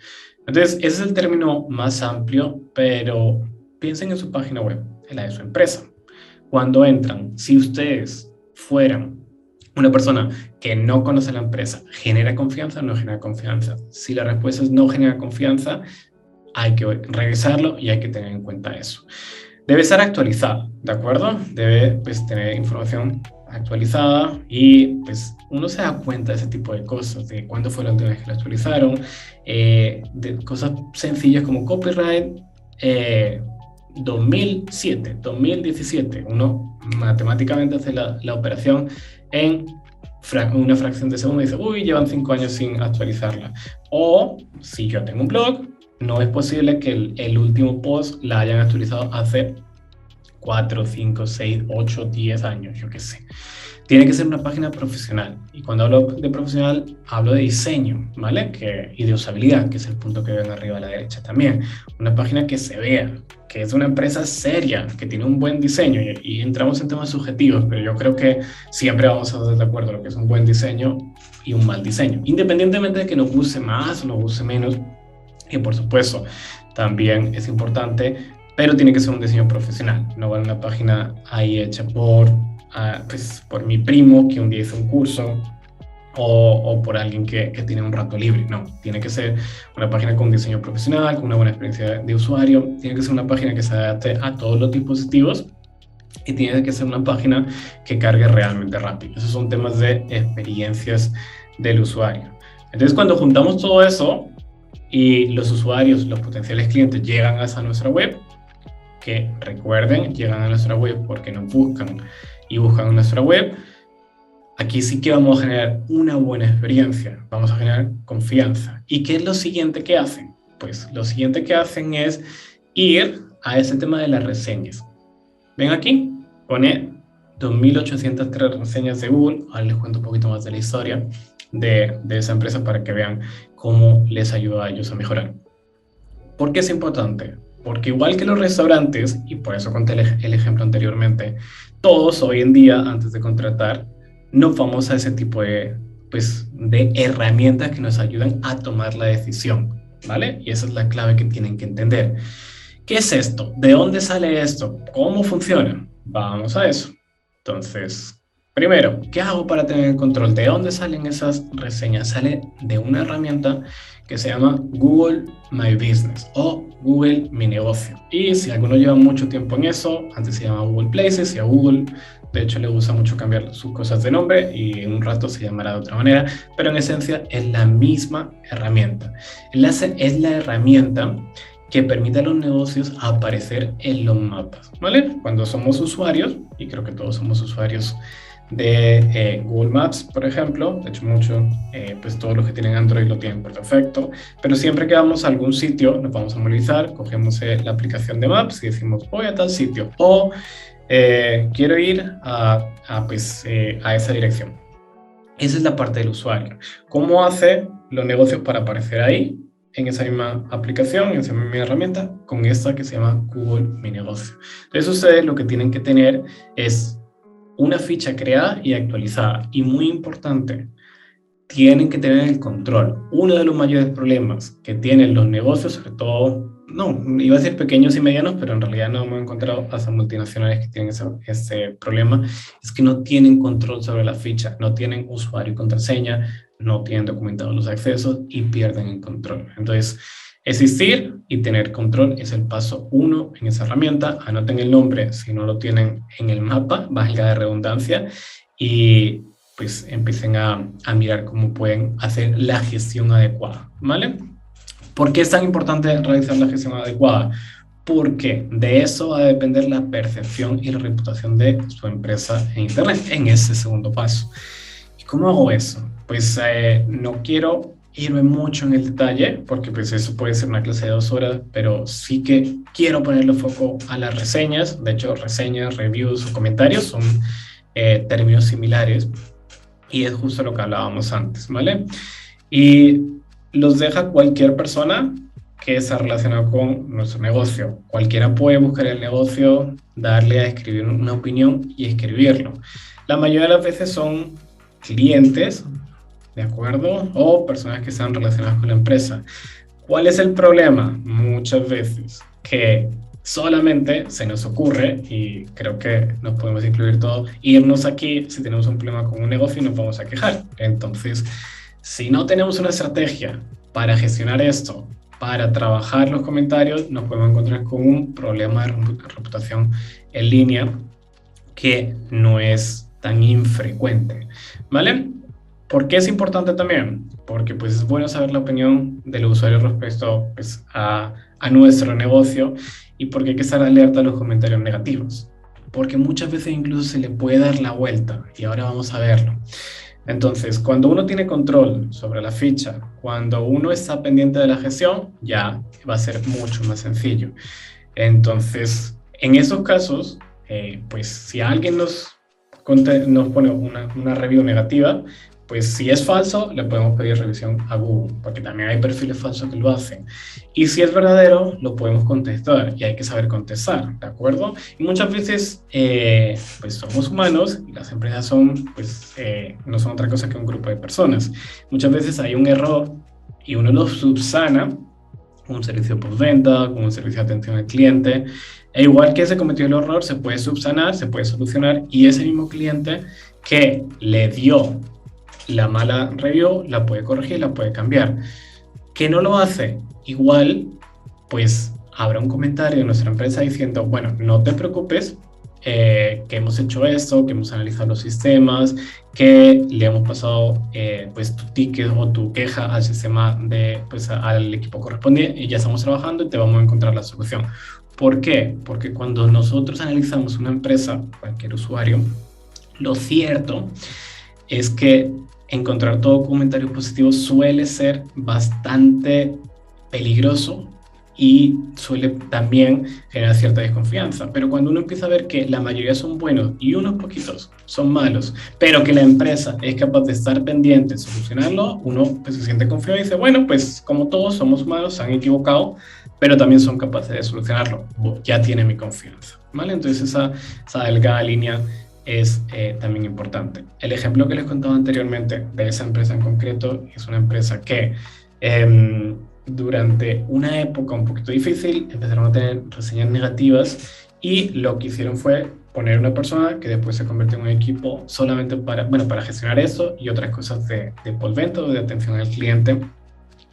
Entonces, ese es el término más amplio, pero piensen en su página web, en la de su empresa. Cuando entran, si ustedes fueran una persona que no conoce la empresa, ¿genera confianza o no genera confianza? Si la respuesta es no genera confianza, hay que revisarlo y hay que tener en cuenta eso. Debe estar actualizado, ¿de acuerdo? Debe pues, tener información actualizada y pues uno se da cuenta de ese tipo de cosas, de cuándo fue la última vez que la actualizaron, de cosas sencillas como copyright, 2007, 2017, uno matemáticamente hace la operación en una fracción de segundo y dice, uy, llevan 5 años sin actualizarla. O si yo tengo un blog, no es posible que el último post la hayan actualizado hace 4, 5, 6, 8, 10 años, yo qué sé. Tiene que ser una página profesional. Y cuando hablo de profesional, hablo de diseño, ¿vale? Y de usabilidad, que es el punto que ven arriba a la derecha también. Una página que se vea, que es una empresa seria, que tiene un buen diseño. Y entramos en temas subjetivos, pero yo creo que siempre vamos a estar de acuerdo en lo que es un buen diseño y un mal diseño. Independientemente de que nos guste más o nos guste menos, y por supuesto, también es importante, pero tiene que ser un diseño profesional. No vale una página ahí hecha pues, por mi primo que un día hizo un curso o por alguien que tiene un rato libre. No, tiene que ser una página con diseño profesional, con una buena experiencia de usuario. Tiene que ser una página que se adapte a todos los dispositivos y tiene que ser una página que cargue realmente rápido. Esos son temas de experiencias del usuario. Entonces, cuando juntamos todo eso y los usuarios, los potenciales clientes llegan a nuestra web, que recuerden, llegan a nuestra web porque nos buscan y buscan en nuestra web, aquí sí que vamos a generar una buena experiencia, vamos a generar confianza. ¿Y qué es lo siguiente que hacen? Pues lo siguiente que hacen es ir a ese tema de las reseñas. Ven aquí, pone 2.803 reseñas de Google. Ahora les cuento un poquito más de la historia de esa empresa para que vean cómo les ayuda a ellos a mejorar. ¿Por qué es importante? Porque igual que los restaurantes, y por eso conté el ejemplo anteriormente, todos hoy en día, antes de contratar, nos vamos a ese tipo de herramientas que nos ayudan a tomar la decisión, ¿vale? Y esa es la clave que tienen que entender. ¿Qué es esto? ¿De dónde sale esto? ¿Cómo funciona? Vamos a eso. Entonces, primero, ¿qué hago para tener el control? ¿De dónde salen esas reseñas? Sale de una herramienta que se llama Google My Business o Google Mi Negocio. Y si alguno lleva mucho tiempo en eso, antes se llamaba Google Places y a Google, de hecho, le gusta mucho cambiar sus cosas de nombre y en un rato se llamará de otra manera, pero en esencia es la misma herramienta. Es la herramienta que permite a los negocios aparecer en los mapas, ¿vale? Cuando somos usuarios, y creo que todos somos usuarios de Google Maps, por ejemplo, de hecho pues todos los que tienen Android lo tienen por defecto, pero siempre que vamos a algún sitio nos vamos a movilizar, cogemos la aplicación de Maps y decimos voy a tal sitio o quiero ir a esa dirección. Esa es la parte del usuario. ¿Cómo hace los negocios para aparecer ahí? En esa misma aplicación, en esa misma herramienta, con esta que se llama Google Mi Negocio. Entonces ustedes lo que tienen que tener es una ficha creada y actualizada. Y muy importante, tienen que tener el control. Uno de los mayores problemas que tienen los negocios, sobre todo, no, iba a decir pequeños y medianos, pero en realidad no hemos encontrado hasta multinacionales que tienen ese problema, es que no tienen control sobre la ficha, no tienen usuario y contraseña, no tienen documentados los accesos y pierden el control. Entonces, existir y tener control es el paso 1 en esa herramienta. Anoten el nombre si no lo tienen en el mapa, valga de redundancia, y pues empiecen a mirar cómo pueden hacer la gestión adecuada, ¿vale? ¿Por qué es tan importante realizar la gestión adecuada? Porque de eso va a depender la percepción y la reputación de su empresa en Internet, en ese segundo paso. ¿Y cómo hago eso? Pues no quiero irme mucho en el detalle, porque pues eso puede ser una clase de 2 horas, pero sí que quiero ponerle foco a las reseñas. De hecho, reseñas, reviews o comentarios son términos similares y es justo lo que hablábamos antes, ¿vale? Y los deja cualquier persona que está relacionado con nuestro negocio. Cualquiera puede buscar el negocio, darle a escribir una opinión y escribirlo. La mayoría de las veces son clientes, ¿de acuerdo? O personas que están relacionadas con la empresa. ¿Cuál es el problema? Muchas veces que solamente se nos ocurre, y creo que nos podemos incluir todos, irnos aquí si tenemos un problema con un negocio y nos vamos a quejar. Entonces, si no tenemos una estrategia para gestionar esto, para trabajar los comentarios nos podemos encontrar con un problema de reputación en línea que no es tan infrecuente, ¿vale? ¿Por qué es importante también? Porque pues es bueno saber la opinión del usuario respecto pues, a nuestro negocio, y porque hay que estar alerta a los comentarios negativos, porque muchas veces incluso se le puede dar la vuelta, y ahora vamos a verlo. Entonces, cuando uno tiene control sobre la ficha, cuando uno está pendiente de la gestión, ya va a ser mucho más sencillo. Entonces, en esos casos, pues si alguien nos pone una review negativa, pues si es falso, le podemos pedir revisión a Google, porque también hay perfiles falsos que lo hacen. Y si es verdadero, lo podemos contestar, y hay que saber contestar, ¿de acuerdo? Y muchas veces, pues somos humanos, y las empresas son, pues, no son otra cosa que un grupo de personas. Muchas veces hay un error, y uno lo subsana, un servicio postventa, con un servicio de atención al cliente, e igual que se cometió el error, se puede subsanar, se puede solucionar, y ese mismo cliente que le dio la mala review la puede corregir, la puede cambiar. ¿Que no lo hace? Igual, pues habrá un comentario de nuestra empresa diciendo, bueno, no te preocupes, que hemos hecho esto, que hemos analizado los sistemas, que le hemos pasado pues tu ticket o tu queja al sistema pues al equipo correspondiente, y ya estamos trabajando y te vamos a encontrar la solución. ¿Por qué? Porque cuando nosotros analizamos una empresa, cualquier usuario, lo cierto es que encontrar todo comentario positivo suele ser bastante peligroso y suele también generar cierta desconfianza. Pero cuando uno empieza a ver que la mayoría son buenos y unos poquitos son malos, pero que la empresa es capaz de estar pendiente, solucionarlo, uno pues, se siente confiado y dice, bueno, pues como todos somos humanos, se han equivocado, pero también son capaces de solucionarlo. Ya tiene mi confianza, ¿vale? Entonces esa delgada línea es también importante. El ejemplo que les contaba anteriormente de esa empresa en concreto es una empresa que durante una época un poquito difícil empezaron a tener reseñas negativas, y lo que hicieron fue poner una persona que después se convirtió en un equipo solamente para gestionar eso y otras cosas de postventa o de atención al cliente,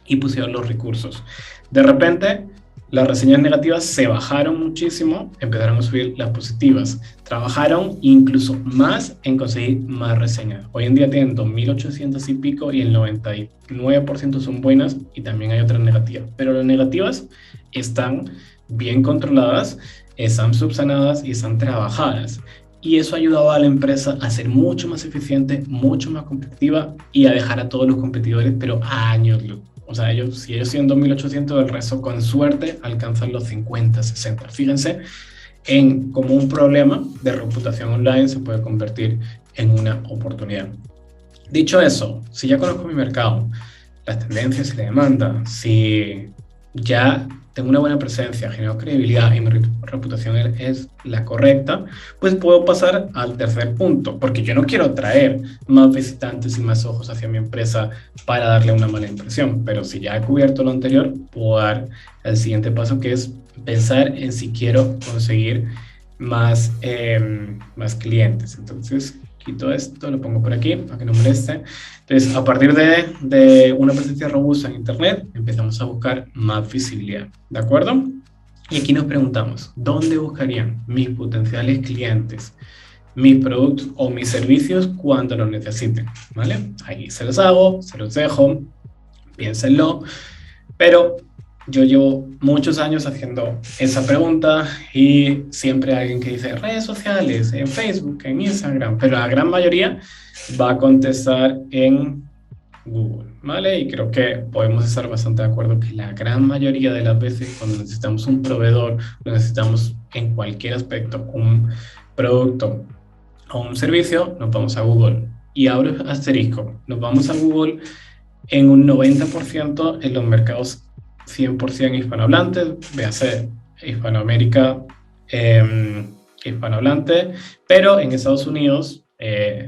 y pusieron los recursos. De repente, las reseñas negativas se bajaron muchísimo, empezaron a subir las positivas. Trabajaron incluso más en conseguir más reseñas. Hoy en día tienen 2.800 y pico, y el 99% son buenas, y también hay otras negativas. Pero las negativas están bien controladas, están subsanadas y están trabajadas. Y eso ha ayudado a la empresa a ser mucho más eficiente, mucho más competitiva, y a dejar a todos los competidores, pero a años luz. O sea, si ellos tienen 2.800, el resto con suerte alcanzan los 50, 60. Fíjense en cómo un problema de reputación online se puede convertir en una oportunidad. Dicho eso, si ya conozco mi mercado, las tendencias y la demanda, si ya tengo una buena presencia, genero credibilidad y mi reputación es la correcta, pues puedo pasar al tercer punto, porque yo no quiero atraer más visitantes y más ojos hacia mi empresa para darle una mala impresión, pero si ya he cubierto lo anterior, puedo dar el siguiente paso, que es pensar en si quiero conseguir más clientes. Entonces, quito esto, lo pongo por aquí para que no moleste. Entonces, a partir de una presencia robusta en Internet, empezamos a buscar más visibilidad, ¿de acuerdo? Y aquí nos preguntamos, ¿dónde buscarían mis potenciales clientes mis productos o mis servicios cuando los necesiten? ¿Vale? Ahí se los hago, se los dejo, piénsenlo, pero yo llevo muchos años haciendo esa pregunta, y siempre hay alguien que dice redes sociales, en Facebook, en Instagram, pero la gran mayoría va a contestar en Google, ¿vale? Y creo que podemos estar bastante de acuerdo que la gran mayoría de las veces cuando necesitamos un proveedor, lo necesitamos en cualquier aspecto, un producto o un servicio, nos vamos a Google. Y abro asterisco, nos vamos a Google en un 90% en los mercados 100% hispanohablantes, véase Hispanoamérica, hispanohablante, pero en Estados Unidos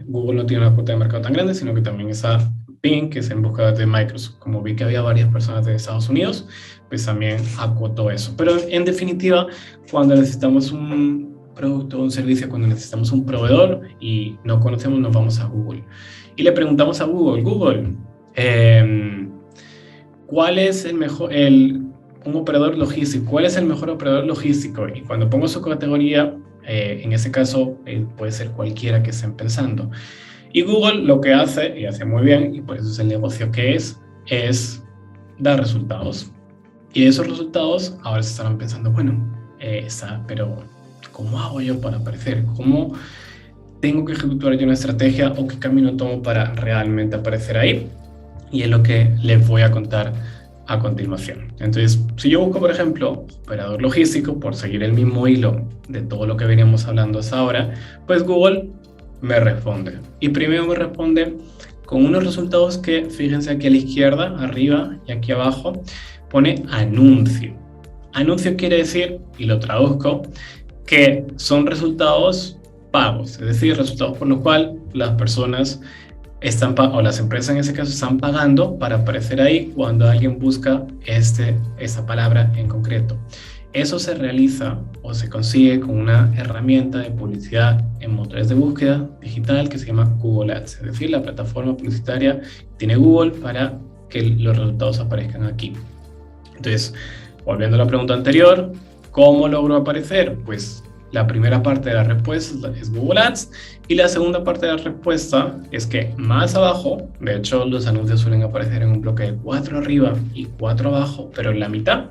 Google no tiene una cuota de mercado tan grande, sino que también está Bing, que es en busca de Microsoft. Como vi que había varias personas de Estados Unidos, pues también acotó eso. Pero en definitiva, cuando necesitamos un producto o un servicio, cuando necesitamos un proveedor y no conocemos, nos vamos a Google. Y le preguntamos a Google, ¿cuál es un operador logístico. ¿Cuál es el mejor operador logístico? Y cuando pongo su categoría, en ese caso puede ser cualquiera que estén pensando. Y Google lo que hace, y hace muy bien, y por eso es el negocio que es dar resultados. Y esos resultados ahora se estarán pensando, bueno, pero ¿cómo hago yo para aparecer? ¿Cómo tengo que ejecutar yo una estrategia o qué camino tomo para realmente aparecer ahí? Y es lo que les voy a contar a continuación. Entonces, si yo busco, por ejemplo, operador logístico, por seguir el mismo hilo de todo lo que veníamos hablando hasta ahora, pues Google me responde. Y primero me responde con unos resultados que, fíjense aquí a la izquierda, arriba y aquí abajo, pone anuncio. Anuncio quiere decir, y lo traduzco, que son resultados pagos, es decir, resultados por los cuales las personas o las empresas en ese caso están pagando para aparecer ahí cuando alguien busca esa palabra en concreto. Eso se realiza o se consigue con una herramienta de publicidad en motores de búsqueda digital que se llama Google Ads, es decir, la plataforma publicitaria que tiene Google para que los resultados aparezcan aquí. Entonces, volviendo a la pregunta anterior, ¿cómo logro aparecer? Pues la primera parte de la respuesta es Google Ads y la segunda parte de la respuesta es que más abajo, de hecho los anuncios suelen aparecer en un bloque de 4 arriba y 4 abajo, pero en la mitad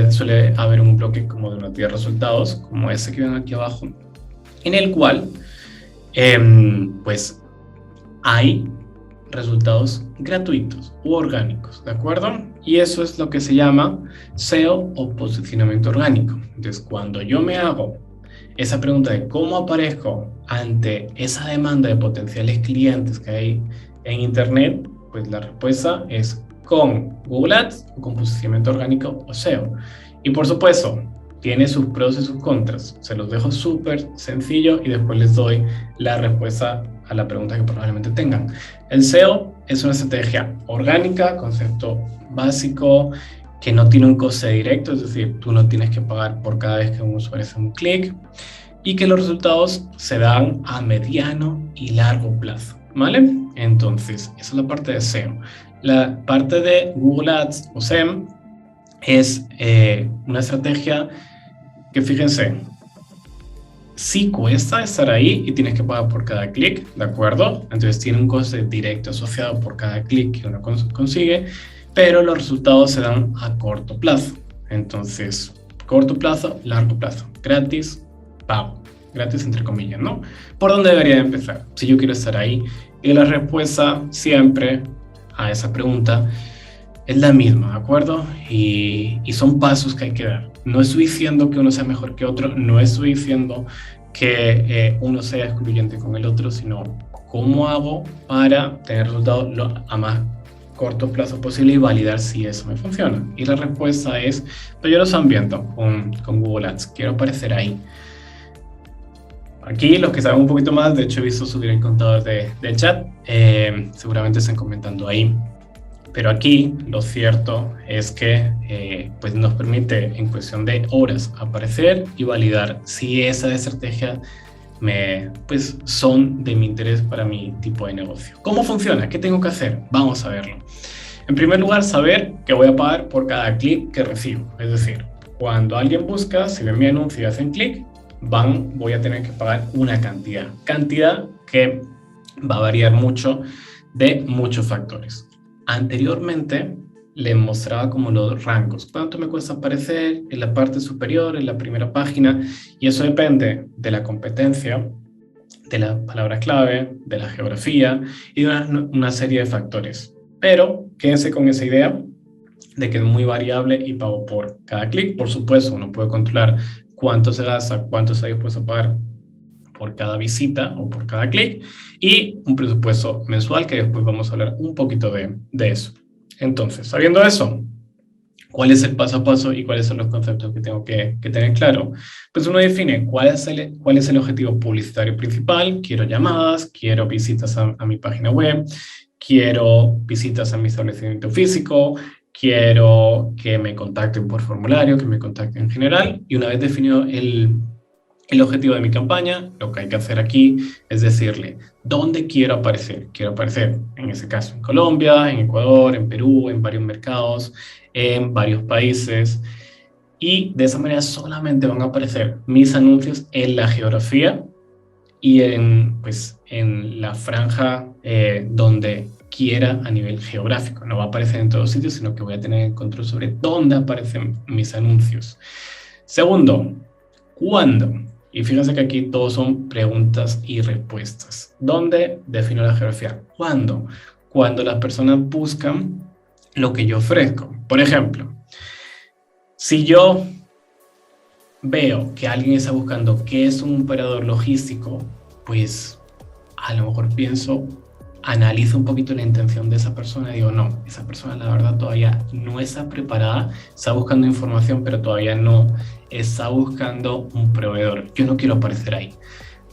suele haber un bloque como de una tía de resultados, como ese que ven aquí abajo, en el cual pues hay resultados gratuitos u orgánicos, ¿de acuerdo? Y eso es lo que se llama SEO o posicionamiento orgánico. Entonces, cuando yo me hago esa pregunta de cómo aparezco ante esa demanda de potenciales clientes que hay en Internet, pues la respuesta es con Google Ads o con posicionamiento orgánico o SEO. Y por supuesto, tiene sus pros y sus contras. Se los dejo súper sencillo y después les doy la respuesta a la pregunta que probablemente tengan. El SEO es una estrategia orgánica, concepto básico, que no tiene un coste directo, es decir, tú no tienes que pagar por cada vez que un usuario hace un clic y que los resultados se dan a mediano y largo plazo, ¿vale? Entonces, esa es la parte de SEO. La parte de Google Ads o SEM es una estrategia que, fíjense, sí cuesta estar ahí y tienes que pagar por cada clic, ¿de acuerdo? Entonces tiene un coste directo asociado por cada clic que uno consigue, pero los resultados se dan a corto plazo. Entonces, corto plazo, largo plazo, gratis, pago, gratis entre comillas, ¿no? ¿Por dónde debería empezar si yo quiero estar ahí? Y la respuesta siempre a esa pregunta es la misma, ¿de acuerdo? Y son pasos que hay que dar. No estoy diciendo que uno sea mejor que otro, no estoy diciendo que uno sea excluyente con el otro, sino cómo hago para tener resultados a más corto plazo posible y validar si eso me funciona. Y la respuesta es, pues yo los ambiento con Google Ads, quiero aparecer ahí. Aquí los que saben un poquito más, de hecho he visto subir el contador del chat, seguramente están comentando ahí. Pero aquí lo cierto es que pues nos permite en cuestión de horas aparecer y validar si esa estrategia pues son de mi interés para mi tipo de negocio. ¿Cómo funciona? ¿Qué tengo que hacer? Vamos a verlo. En primer lugar, saber que voy a pagar por cada clic que recibo. Es decir, cuando alguien busca, si ven mi anuncio y hacen clic, voy a tener que pagar una cantidad que va a variar mucho de muchos factores. Anteriormente les mostraba como los rangos, cuánto me cuesta aparecer en la parte superior, en la primera página, y eso depende de la competencia, de la palabra clave, de la geografía y de una serie de factores. Pero quédense con esa idea de que es muy variable y pago por cada clic. Por supuesto, uno puede controlar cuánto se gasta, cuánto está dispuesto a pagar por cada visita o por cada clic y un presupuesto mensual que después vamos a hablar un poquito de eso. Entonces, sabiendo eso, ¿cuál es el paso a paso y cuáles son los conceptos que tengo que tener claro? Pues uno define cuál es el objetivo publicitario principal. Quiero llamadas, quiero visitas a mi página web, quiero visitas a mi establecimiento físico, quiero que me contacten por formulario, que me contacten en general. Y una vez definido el objetivo de mi campaña, lo que hay que hacer aquí es decirle dónde quiero aparecer. Quiero aparecer, en ese caso, en Colombia, en Ecuador, en Perú, en varios mercados, en varios países y de esa manera solamente van a aparecer mis anuncios en la geografía y pues, en la franja donde quiera a nivel geográfico. No va a aparecer en todos sitios, sino que voy a tener el control sobre dónde aparecen mis anuncios. Segundo, ¿cuándo? Y fíjense que aquí todos son preguntas y respuestas. ¿Dónde defino la geografía? ¿Cuándo? Cuando las personas buscan lo que yo ofrezco. Por ejemplo, si yo veo que alguien está buscando qué es un operador logístico, pues a lo mejor analizo un poquito la intención de esa persona y digo, no, esa persona la verdad todavía no está preparada, está buscando información, pero todavía no está buscando un proveedor. Yo no quiero aparecer ahí.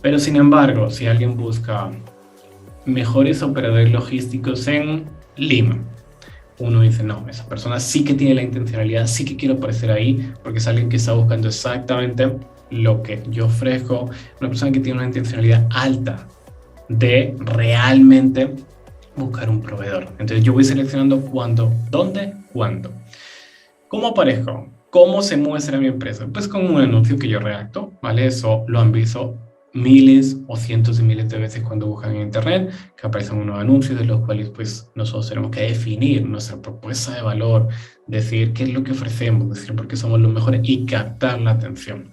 Pero sin embargo, si alguien busca mejores operadores logísticos en Lima, uno dice, no, esa persona sí que tiene la intencionalidad, sí que quiero aparecer ahí, porque es alguien que está buscando exactamente lo que yo ofrezco, una persona que tiene una intencionalidad alta de realmente buscar un proveedor. Entonces yo voy seleccionando cuándo, dónde, cuándo. ¿Cómo aparezco? ¿Cómo se muestra mi empresa? Pues con un anuncio que yo redacto, ¿vale? Eso lo han visto miles o cientos de miles de veces cuando buscan en internet, que aparecen unos anuncios de los cuales pues nosotros tenemos que definir nuestra propuesta de valor, decir qué es lo que ofrecemos, decir por qué somos los mejores y captar la atención.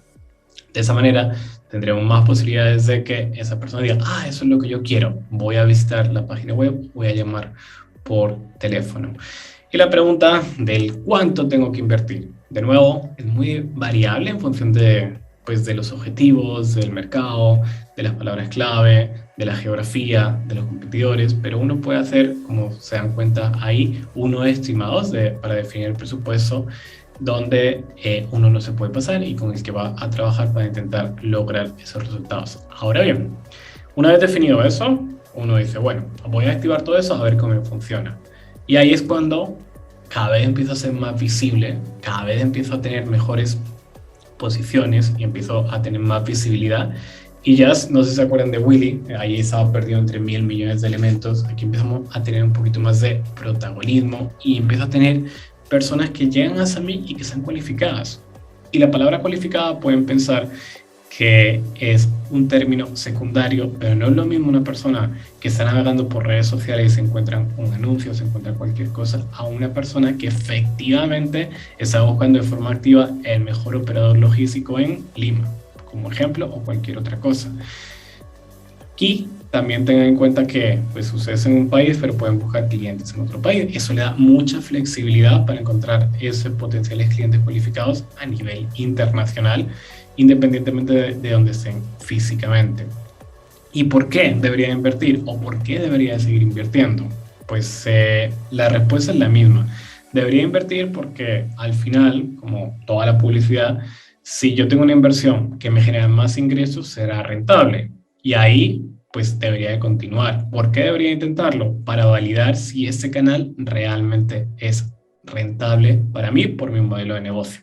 De esa manera tendremos más posibilidades de que esa persona diga, ah, eso es lo que yo quiero, voy a visitar la página web, voy a llamar por teléfono. Y la pregunta del cuánto tengo que invertir, de nuevo, es muy variable en función de los objetivos, del mercado, de las palabras clave, de la geografía, de los competidores, pero uno puede hacer, como se dan cuenta ahí, unos estimados para definir el presupuesto donde uno no se puede pasar y con el que va a trabajar para intentar lograr esos resultados. Ahora bien, una vez definido eso, uno dice, bueno, voy a activar todo eso a ver cómo funciona. Y ahí es cuando cada vez empiezo a ser más visible, cada vez empiezo a tener mejores posiciones y empiezo a tener más visibilidad. Y ya, no sé si se acuerdan de Willy, ahí estaba perdido entre 1.000 millones de elementos. Aquí empezamos a tener un poquito más de protagonismo y empiezo a tener personas que llegan hacia mí y que están cualificadas. Y la palabra cualificada pueden pensar que es un término secundario, pero no es lo mismo una persona que está navegando por redes sociales y se encuentran un anuncio, se encuentran cualquier cosa, a una persona que efectivamente está buscando de forma activa el mejor operador logístico en Lima, como ejemplo, o cualquier otra cosa. Aquí también tengan en cuenta que pues, ustedes en un país, pero pueden buscar clientes en otro país. Eso le da mucha flexibilidad para encontrar esos potenciales clientes cualificados a nivel internacional, independientemente de dónde estén físicamente. ¿Y por qué debería invertir o por qué debería seguir invirtiendo? Pues la respuesta es la misma. Debería invertir porque al final, como toda la publicidad, si yo tengo una inversión que me genera más ingresos, será rentable. Y ahí, pues debería de continuar. ¿Por qué debería intentarlo? Para validar si este canal realmente es rentable para mí por mi modelo de negocio.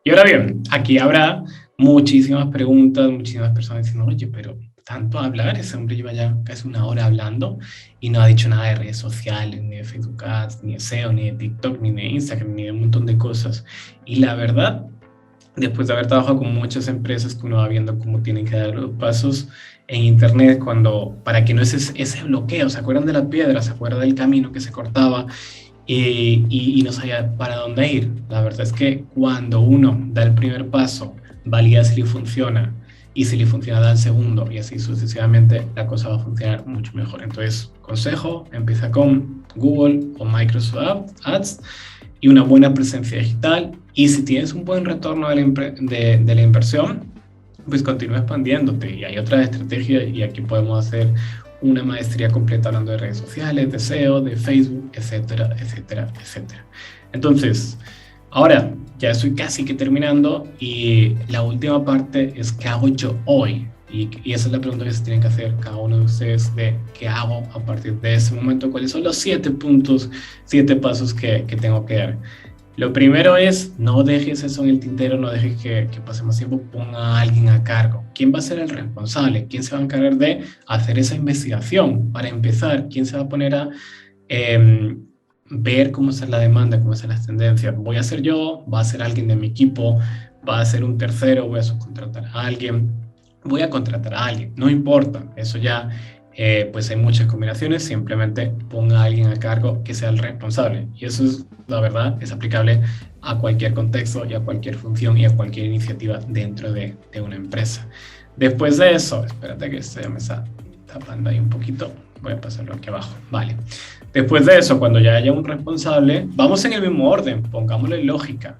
Y ahora bien, aquí habrá muchísimas preguntas, muchísimas personas diciendo, oye, pero tanto hablar, ese hombre lleva ya casi una hora hablando y no ha dicho nada de redes sociales, ni de Facebook Ads, ni de SEO, ni de TikTok, ni de Instagram, ni de un montón de cosas. Y la verdad, después de haber trabajado con muchas empresas que uno va viendo cómo tienen que dar los pasos en internet para que no ese bloqueo, ¿se acuerdan de la piedra? ¿Se acuerdan del camino que se cortaba? Y no sabía para dónde ir. La verdad es que cuando uno da el primer paso, valida si le funciona, y si le funciona da el segundo, y así sucesivamente, la cosa va a funcionar mucho mejor. Entonces, consejo, empieza con Google o Microsoft Ads y una buena presencia digital, y si tienes un buen retorno de la inversión, pues continúa expandiéndote, y hay otras estrategias, y aquí podemos hacer una maestría completa hablando de redes sociales, de SEO, de Facebook, etcétera, etcétera, etcétera. Entonces, ahora ya estoy casi que terminando y la última parte es ¿qué hago yo hoy? Y esa es la pregunta que se tienen que hacer cada uno de ustedes de ¿qué hago a partir de ese momento? ¿Cuáles son los 7 puntos, 7 pasos que tengo que dar? Lo primero es, no dejes eso en el tintero, no dejes que pase más tiempo, ponga a alguien a cargo. ¿Quién va a ser el responsable? ¿Quién se va a encargar de hacer esa investigación? Para empezar, ¿quién se va a poner a ver cómo está la demanda, cómo están las tendencias. ¿Voy a ser yo? ¿Va a ser alguien de mi equipo? ¿Va a ser un tercero? ¿Voy a subcontratar a alguien? Voy a contratar a alguien. No importa, eso ya, pues hay muchas combinaciones. Simplemente ponga a alguien a cargo que sea el responsable. Y eso es, la verdad, es aplicable a cualquier contexto y a cualquier función y a cualquier iniciativa dentro de una empresa. Después de eso, espérate que esto ya me está tapando ahí un poquito. Voy a pasarlo aquí abajo. Vale. Después de eso, cuando ya haya un responsable, vamos en el mismo orden, pongámosle lógica.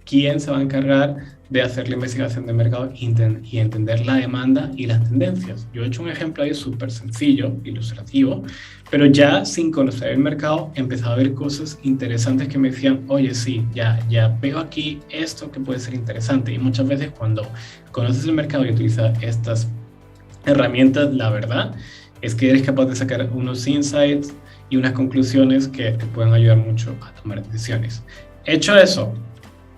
¿Quién se va a encargar de hacer la investigación de mercado y entender la demanda y las tendencias? Yo he hecho un ejemplo ahí súper sencillo, ilustrativo, pero ya sin conocer el mercado empezaba a ver cosas interesantes que me decían, oye, sí, ya veo aquí esto que puede ser interesante. Y muchas veces cuando conoces el mercado y utilizas estas herramientas, la verdad es que eres capaz de sacar unos insights y unas conclusiones que te pueden ayudar mucho a tomar decisiones. Hecho eso,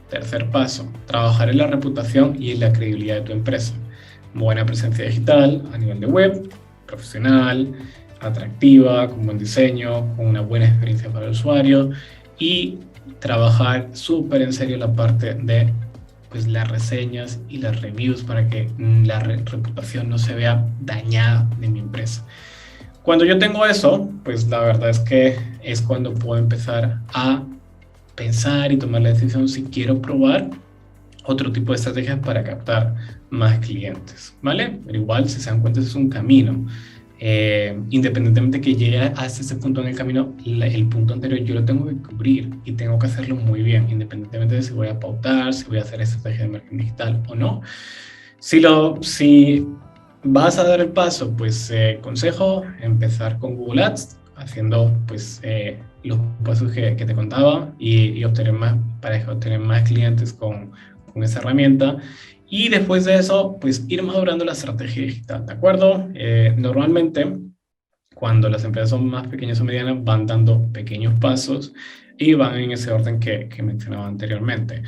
tercer paso, trabajar en la reputación y en la credibilidad de tu empresa. Buena presencia digital a nivel de web, profesional, atractiva, con buen diseño, con una buena experiencia para el usuario y trabajar súper en serio la parte de pues, las reseñas y las reviews para que la reputación no se vea dañada de mi empresa. Cuando yo tengo eso, pues la verdad es que es cuando puedo empezar a pensar y tomar la decisión si quiero probar otro tipo de estrategias para captar más clientes, ¿vale? Pero igual, si se dan cuenta, es un camino. Independientemente que llegue hasta ese punto en el camino, el punto anterior yo lo tengo que cubrir y tengo que hacerlo muy bien, independientemente de si voy a pautar, si voy a hacer estrategia de marketing digital o no. Si vas a dar el paso, pues consejo, empezar con Google Ads, haciendo pues los pasos que te contaba y obtener más, para obtener más clientes con esa herramienta. Y después de eso, pues ir madurando la estrategia digital, ¿de acuerdo? Normalmente, cuando las empresas son más pequeñas o medianas, van dando pequeños pasos y van en ese orden que mencionaba anteriormente.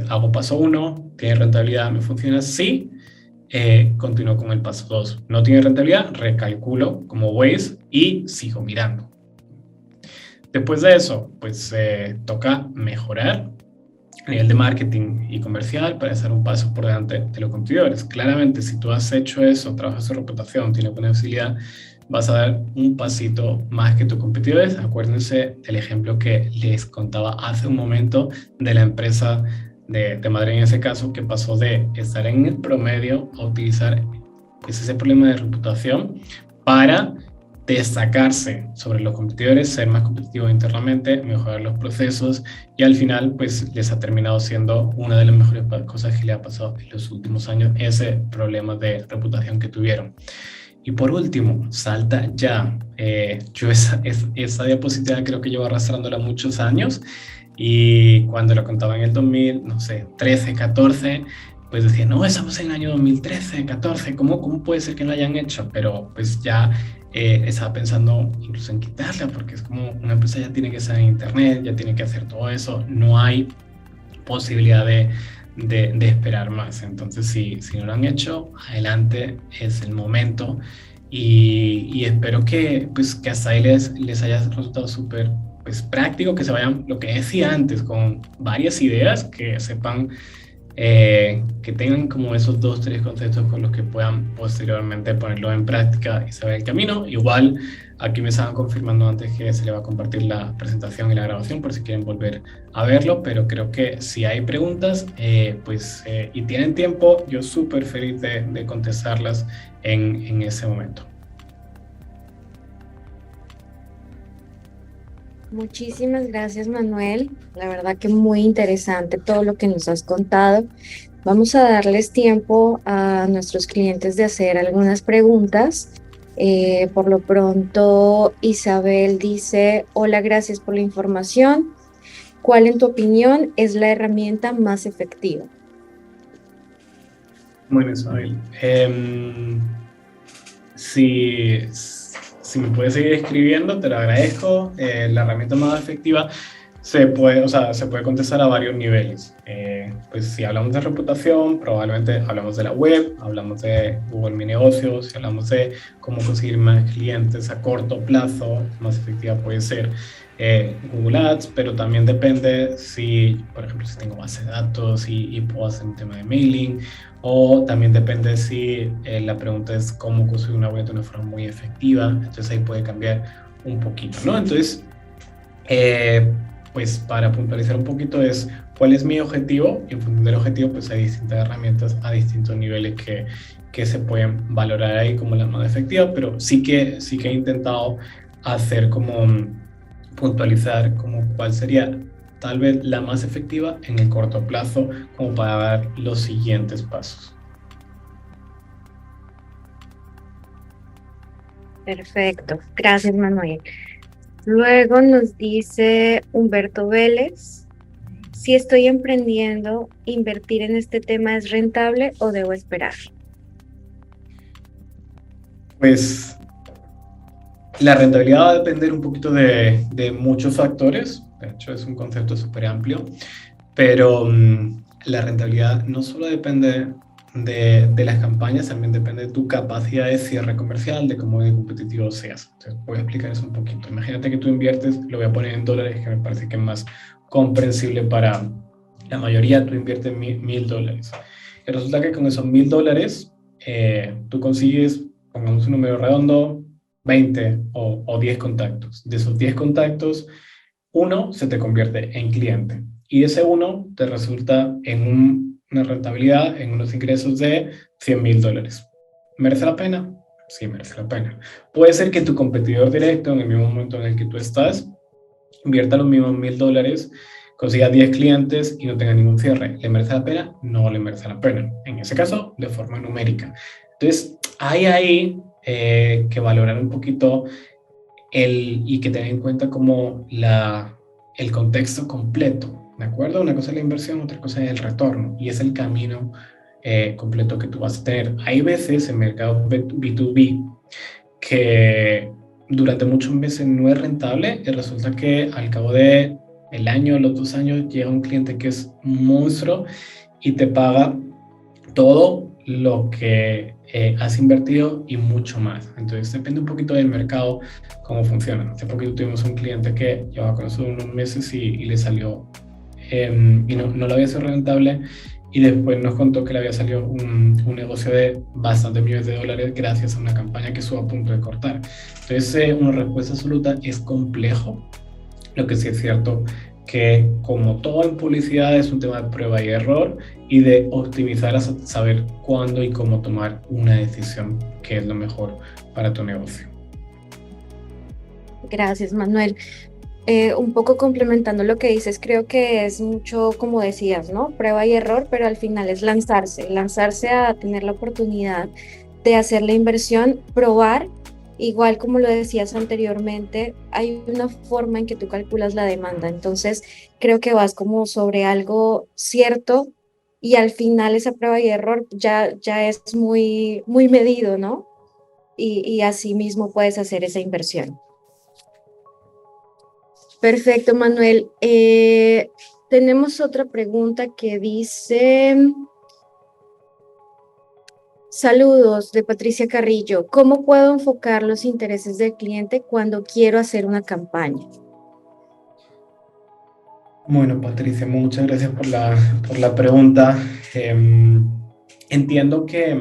Hago paso 1, ¿tiene rentabilidad? ¿Me funciona? Sí. Continúo con el paso 2. No tiene rentabilidad, recalculo como Waze y sigo mirando. Después de eso, pues toca mejorar a nivel de marketing y comercial para hacer un paso por delante de los competidores. Claramente, si tú has hecho eso, trabajas tu reputación, tienes buena visibilidad, vas a dar un pasito más que tus competidores. Acuérdense del ejemplo que les contaba hace un momento de la empresa de Madrid en ese caso, que pasó de estar en el promedio a utilizar pues, ese problema de reputación para destacarse sobre los competidores, ser más competitivos internamente, mejorar los procesos y al final pues les ha terminado siendo una de las mejores cosas que le ha pasado en los últimos años, ese problema de reputación que tuvieron. Y por último, salta ya. Yo esa diapositiva creo que llevo arrastrándola muchos años y cuando la contaba en el 2000, no sé, 13, 14, pues decía, no, estamos en el año 2013, 14, ¿cómo puede ser que no la hayan hecho? Pero pues ya estaba pensando incluso en quitarla porque es como una empresa ya tiene que estar en internet, ya tiene que hacer todo eso, no hay posibilidad de esperar más. Entonces, si no lo han hecho, adelante, es el momento y espero que hasta ahí les haya resultado súper pues, práctico, que se vayan, lo que decía antes, con varias ideas, que sepan que tengan como esos 2-3 conceptos con los que puedan posteriormente ponerlo en práctica y saber el camino. Igual aquí me estaban confirmando antes que se le va a compartir la presentación y la grabación por si quieren volver a verlo, pero creo que si hay preguntas y tienen tiempo, yo súper feliz de contestarlas en ese momento. Muchísimas gracias, Manuel. La verdad que muy interesante todo lo que nos has contado. Vamos a darles tiempo a nuestros clientes de hacer algunas preguntas. Por lo pronto, Isabel dice, hola, gracias por la información. ¿Cuál, en tu opinión, es la herramienta más efectiva? Bueno, Isabel, si me puedes seguir escribiendo, te lo agradezco. La herramienta más efectiva se puede contestar a varios niveles. Pues si hablamos de reputación, probablemente hablamos de la web, hablamos de Google Mi Negocio, si hablamos de cómo conseguir más clientes a corto plazo, más efectiva puede ser Google Ads, pero también depende si, por ejemplo, si tengo base de datos y puedo hacer un tema de mailing, o también depende si la pregunta es cómo construir una web de una forma muy efectiva, entonces ahí puede cambiar un poquito, ¿no? Entonces, pues para puntualizar un poquito es cuál es mi objetivo, y en función del objetivo pues hay distintas herramientas a distintos niveles que se pueden valorar ahí como la más efectiva, pero sí que he intentado hacer como puntualizar como cuál sería tal vez la más efectiva en el corto plazo como para dar los siguientes pasos. Perfecto, gracias Manuel. Luego nos dice Humberto Vélez, si estoy emprendiendo, ¿invertir en este tema es rentable o debo esperar? Pues la rentabilidad va a depender un poquito de muchos factores, de hecho es un concepto súper amplio, pero la rentabilidad no solo depende de las campañas, también depende de tu capacidad de cierre comercial, de cómo de competitivo seas. Entonces, voy a explicar eso un poquito. Imagínate que tú inviertes, lo voy a poner en dólares, que me parece que es más comprensible para la mayoría, tú inviertes $1,000. Y resulta que con esos $1,000 tú consigues, pongamos un número redondo, 20 o 10 contactos. De esos 10 contactos, uno se te convierte en cliente y ese uno te resulta en una rentabilidad, en unos ingresos de $100,000. ¿Merece la pena? Sí, merece la pena. Puede ser que tu competidor directo, en el mismo momento en el que tú estás, invierta los mismos $1,000, consiga 10 clientes y no tenga ningún cierre. ¿Le merece la pena? No le merece la pena. En ese caso, de forma numérica. Entonces, hay ahí que valorar un poquito y que tener en cuenta como el contexto completo, ¿de acuerdo? Una cosa es la inversión, otra cosa es el retorno, y es el camino completo que tú vas a tener. Hay veces en mercado B2B que durante muchos meses no es rentable y resulta que al cabo de el año, los 2 años, llega un cliente que es un monstruo y te paga todo lo que has invertido y mucho más. Entonces depende un poquito del mercado, cómo funciona. Hace poquito tuvimos un cliente que llevaba con nosotros unos meses y le salió, y no lo había sido rentable, y después nos contó que le había salido un negocio de bastantes millones de dólares gracias a una campaña que estuvo a punto de cortar. Entonces una respuesta absoluta es complejo. Lo que sí es cierto que, como todo en publicidad, es un tema de prueba y error y de optimizar hasta saber cuándo y cómo tomar una decisión que es lo mejor para tu negocio. Gracias Manuel. Un poco complementando lo que dices, creo que es mucho, como decías, ¿no? Prueba y error, pero al final es lanzarse a tener la oportunidad de hacer la inversión, probar, igual como lo decías anteriormente, hay una forma en que tú calculas la demanda, entonces creo que vas como sobre algo cierto y al final esa prueba y error ya es muy, muy medido, ¿no? Y así mismo puedes hacer esa inversión. Perfecto, Manuel. Tenemos otra pregunta que dice, saludos de Patricia Carrillo. ¿Cómo puedo enfocar los intereses del cliente cuando quiero hacer una campaña? Bueno, Patricia, muchas gracias por la pregunta. Entiendo que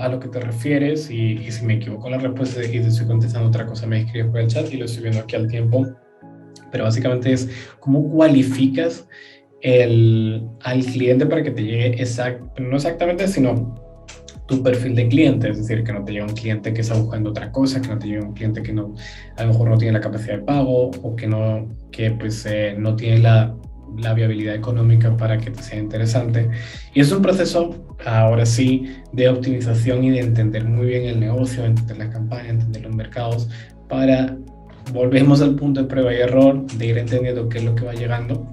a lo que te refieres, y si me equivoco en la respuesta y te estoy contestando otra cosa, me escribes por el chat y lo estoy viendo aquí al tiempo. Pero básicamente es cómo cualificas al cliente para que te llegue no exactamente, sino tu perfil de cliente, es decir, que no te llegue un cliente que está buscando otra cosa, que no te llegue un cliente que no, a lo mejor no tiene la capacidad de pago o que pues no tiene la viabilidad económica para que te sea interesante. Y es un proceso, ahora sí, de optimización y de entender muy bien el negocio, entender la campaña, entender los mercados, para volvemos al punto de prueba y error, de ir entendiendo qué es lo que va llegando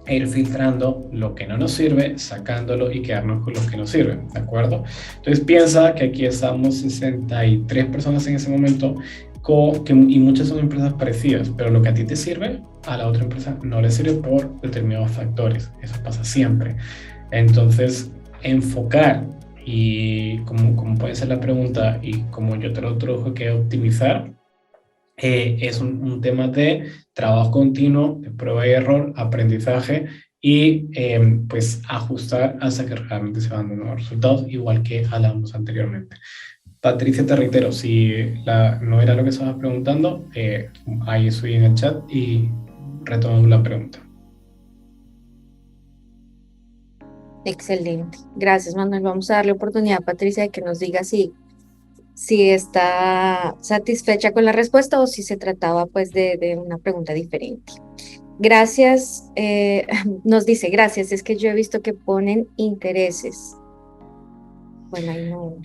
e ir filtrando lo que no nos sirve, sacándolo y quedarnos con lo que nos sirve, ¿de acuerdo? Entonces piensa que aquí estamos 63 personas en ese momento y muchas son empresas parecidas, pero lo que a ti te sirve, a la otra empresa no le sirve por determinados factores. Eso pasa siempre. Entonces, enfocar y como puede ser la pregunta y como yo te lo traduje, que optimizar, es un tema de trabajo continuo, de prueba y error, aprendizaje y pues ajustar hasta que realmente se van dando los resultados, igual que hablábamos anteriormente. Patricia, te reitero, si no era lo que estabas preguntando, ahí estoy en el chat y retomamos la pregunta. Excelente. Gracias, Manuel. Vamos a darle oportunidad a Patricia de que nos diga si está satisfecha con la respuesta o si se trataba pues de una pregunta diferente. Gracias, nos dice, gracias, es que yo he visto que ponen intereses. Bueno, ahí no.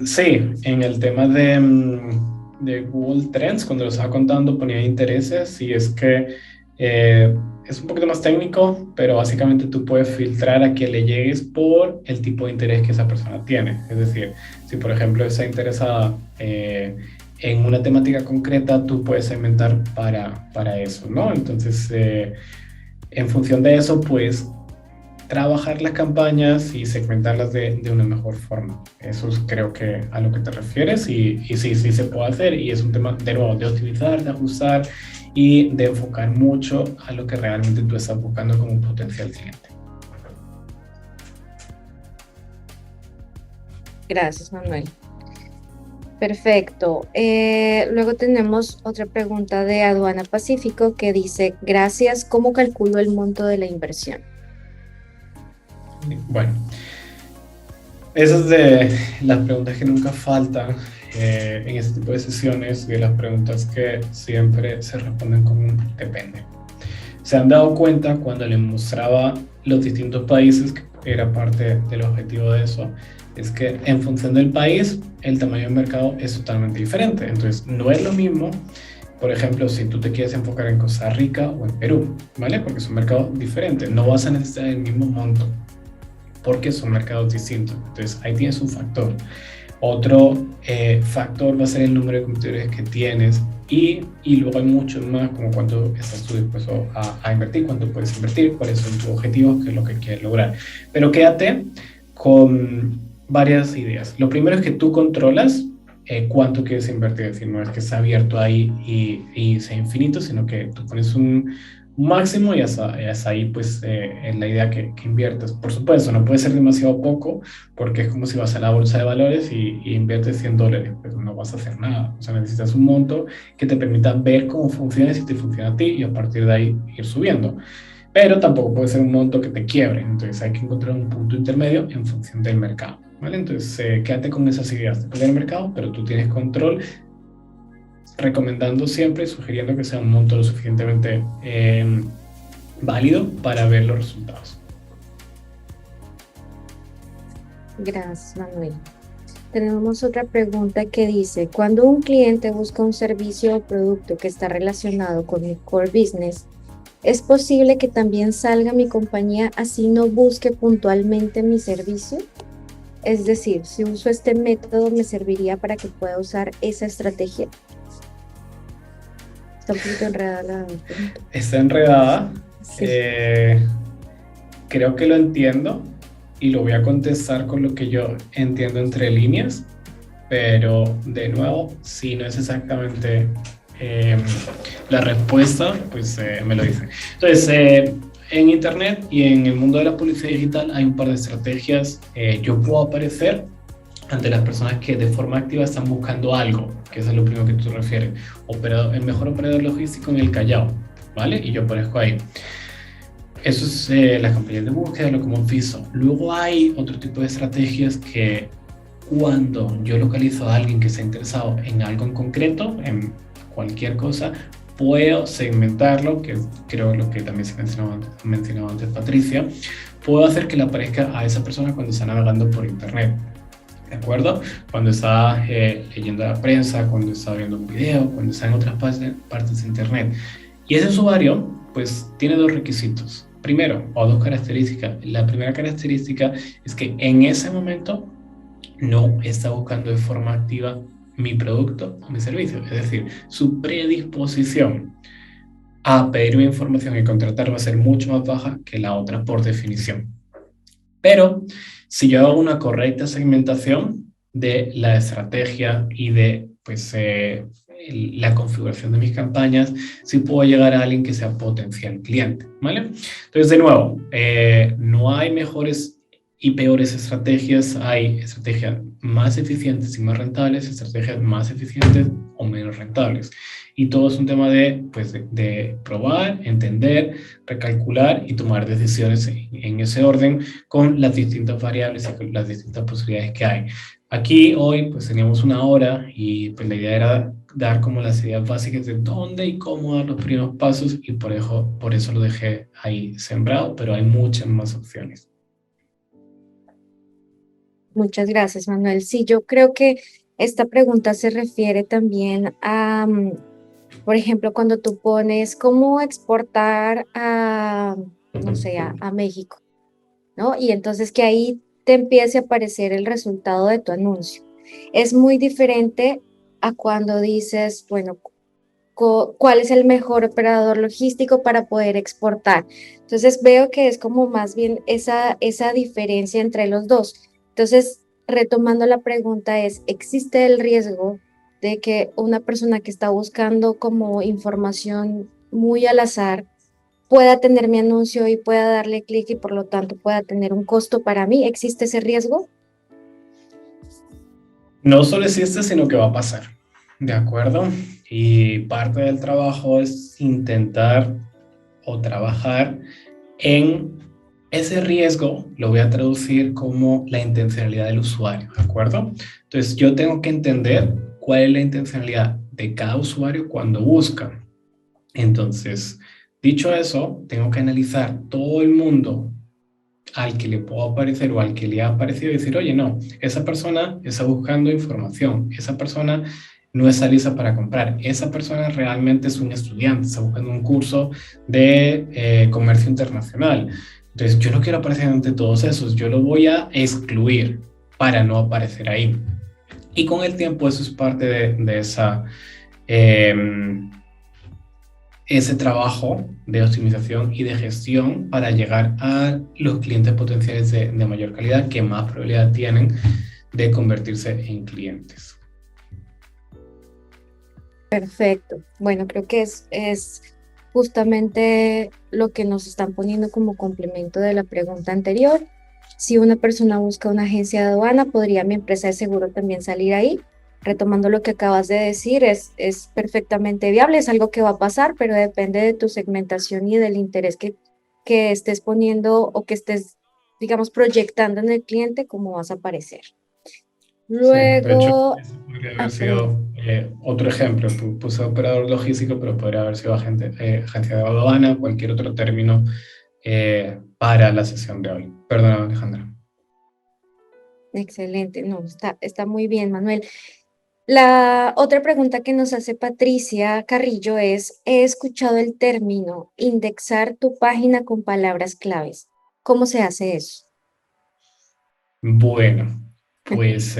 Sí, en el tema de Google Trends, cuando lo estaba contando, ponía intereses y es que es un poquito más técnico, pero básicamente tú puedes filtrar a que le llegues por el tipo de interés que esa persona tiene. Es decir, si por ejemplo está interesada en una temática concreta, tú puedes segmentar para eso, ¿no? Entonces, en función de eso, pues trabajar las campañas y segmentarlas de una mejor forma. Eso es, creo que a lo que te refieres y sí, sí se puede hacer y es un tema de nuevo de optimizar, de ajustar y de enfocar mucho a lo que realmente tú estás buscando como un potencial cliente. Gracias, Manuel. Perfecto. Luego tenemos otra pregunta de Aduana Pacífico que dice, gracias, ¿cómo calculo el monto de la inversión? Bueno, esas de las preguntas que nunca faltan en este tipo de sesiones y de las preguntas que siempre se responden con un depende. Se han dado cuenta cuando les mostraba los distintos países, que era parte del objetivo de eso, es que en función del país, el tamaño del mercado es totalmente diferente. Entonces, no es lo mismo, por ejemplo, si tú te quieres enfocar en Costa Rica o en Perú, ¿vale? Porque son mercados diferentes. No vas a necesitar el mismo monto, porque son mercados distintos. Entonces, ahí tienes un factor. Otro factor va a ser el número de competidores que tienes y luego hay muchos más, como cuánto estás tú dispuesto a invertir, cuánto puedes invertir, cuáles son tus objetivos, qué es lo que quieres lograr. Pero quédate con varias ideas. Lo primero es que tú controlas cuánto quieres invertir, es decir, no es que sea abierto ahí y sea infinito, sino que tú pones un máximo y hasta ahí pues es la idea que inviertes. Por supuesto, no puede ser demasiado poco porque es como si vas a la bolsa de valores y inviertes $100, pues no vas a hacer nada. O sea, necesitas un monto que te permita ver cómo funciona, si te funciona a ti y a partir de ahí ir subiendo. Pero tampoco puede ser un monto que te quiebre, entonces hay que encontrar un punto intermedio en función del mercado, ¿vale? Entonces quédate con esas ideas, depende del mercado, pero tú tienes control, recomendando siempre, sugiriendo que sea un monto lo suficientemente válido para ver los resultados. Gracias, Manuel. Tenemos otra pregunta que dice, cuando un cliente busca un servicio o producto que está relacionado con mi core business, ¿es posible que también salga mi compañía así no busque puntualmente mi servicio? Es decir, si uso este método, ¿me serviría para que pueda usar esa estrategia? Está un poquito enredada la pregunta. Está enredada. Sí. Creo que lo entiendo y lo voy a contestar con lo que yo entiendo entre líneas, pero de nuevo, si no es exactamente la respuesta, pues me lo dicen. Entonces, en Internet y en el mundo de la publicidad digital hay un par de estrategias. Yo puedo aparecer ante las personas que de forma activa están buscando algo, que es a lo primero que tú refieres. El mejor operador logístico en el Callao, ¿vale? Y yo aparezco ahí. Eso es las campañas de búsqueda, lo como FISO. Luego hay otro tipo de estrategias que cuando yo localizo a alguien que está interesado en algo en concreto, en cualquier cosa, puedo segmentarlo, que creo lo que también se mencionaba antes Patricia, puedo hacer que le aparezca a esa persona cuando está navegando por internet, ¿de acuerdo? Cuando está leyendo la prensa, cuando está viendo un video, cuando está en otras partes de internet. Y ese usuario, pues, tiene dos requisitos. Primero, o dos características. La primera característica es que en ese momento no está buscando de forma activa mi producto o mi servicio. Es decir, su predisposición a pedirme información y contratar va a ser mucho más baja que la otra por definición. Pero si yo hago una correcta segmentación de la estrategia y de pues, la configuración de mis campañas, si puedo llegar a alguien que sea potencial cliente, ¿vale? Entonces, de nuevo, no hay mejores y peores estrategias, hay estrategias más eficientes y más rentables, estrategias más eficientes o menos rentables. Y todo es un tema de, pues, de probar, entender, recalcular y tomar decisiones en ese orden con las distintas variables y con las distintas posibilidades que hay. Aquí hoy pues teníamos una hora y pues la idea era dar como las ideas básicas de dónde y cómo dar los primeros pasos y por eso lo dejé ahí sembrado, pero hay muchas más opciones. Muchas gracias, Manuel. Sí, yo creo que esta pregunta se refiere también a, por ejemplo, cuando tú pones cómo exportar a, no sé, a México, ¿no? Y entonces que ahí te empiece a aparecer el resultado de tu anuncio. Es muy diferente a cuando dices, bueno, cuál es el mejor operador logístico para poder exportar. Entonces veo que es como más bien esa diferencia entre los dos. Entonces, retomando la pregunta es, ¿existe el riesgo de que una persona que está buscando como información muy al azar pueda tener mi anuncio y pueda darle clic y por lo tanto pueda tener un costo para mí? ¿Existe ese riesgo? No solo existe, sino que va a pasar, ¿de acuerdo? Y parte del trabajo es intentar o trabajar en ese riesgo, lo voy a traducir como la intencionalidad del usuario, ¿de acuerdo? Entonces yo tengo que entender cuál es la intencionalidad de cada usuario cuando busca. Entonces, dicho eso, tengo que analizar todo el mundo al que le puedo aparecer o al que le ha aparecido y decir, oye, no, esa persona está buscando información, esa persona no está lista para comprar, esa persona realmente es un estudiante, está buscando un curso de comercio internacional. Entonces, yo no quiero aparecer ante todos esos, yo lo voy a excluir para no aparecer ahí. Y con el tiempo eso es parte de esa... Eh, ese trabajo de optimización y de gestión para llegar a los clientes potenciales de mayor calidad que más probabilidad tienen de convertirse en clientes. Perfecto. Bueno, creo que es justamente lo que nos están poniendo como complemento de la pregunta anterior. Si una persona busca una agencia de aduana, ¿podría mi empresa de seguro también salir ahí? Retomando lo que acabas de decir, es perfectamente viable, es algo que va a pasar, pero depende de tu segmentación y del interés que estés poniendo o que estés, digamos, proyectando en el cliente, cómo vas a aparecer. Sí, de hecho, Luego, ese podría haber ah, perdón. sido otro ejemplo. Puse operador logístico, pero podría haber sido agencia de aduana, cualquier otro término para la sesión de hoy. Perdona, Alejandra. Excelente, no, está muy bien, Manuel. La otra pregunta que nos hace Patricia Carrillo es, he escuchado el término indexar tu página con palabras claves. ¿Cómo se hace eso? Bueno, pues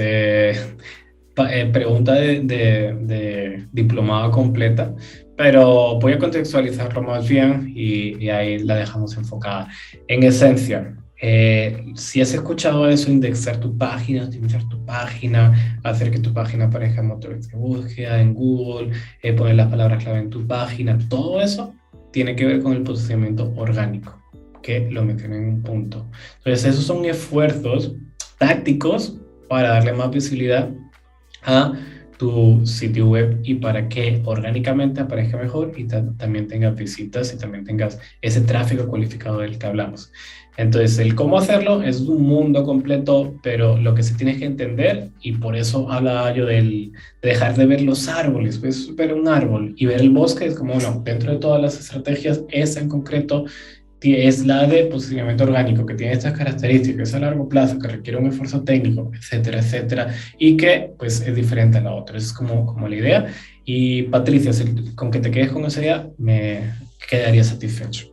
pregunta de diplomado completa, pero voy a contextualizarlo más bien y ahí la dejamos enfocada. En esencia, si has escuchado eso, indexar tu página, optimizar tu página, hacer que tu página aparezca en motores de búsqueda, en Google, poner las palabras clave en tu página, todo eso tiene que ver con el posicionamiento orgánico, que lo mencioné en un punto. Entonces, esos son esfuerzos tácticos para darle más visibilidad a tu sitio web y para que orgánicamente aparezca mejor y también tengas visitas y también tengas ese tráfico cualificado del que hablamos. Entonces, el cómo hacerlo es un mundo completo, pero lo que se tiene que entender, y por eso hablaba yo de dejar de ver los árboles, pues ver un árbol y ver el bosque es como, bueno, dentro de todas las estrategias, esa en concreto es la de posicionamiento orgánico, que tiene estas características a largo plazo, que requiere un esfuerzo técnico, etcétera, etcétera, y que pues es diferente a la otra. Esa es como la idea. Y Patricia, con que te quedes con esa idea, me quedaría satisfecho.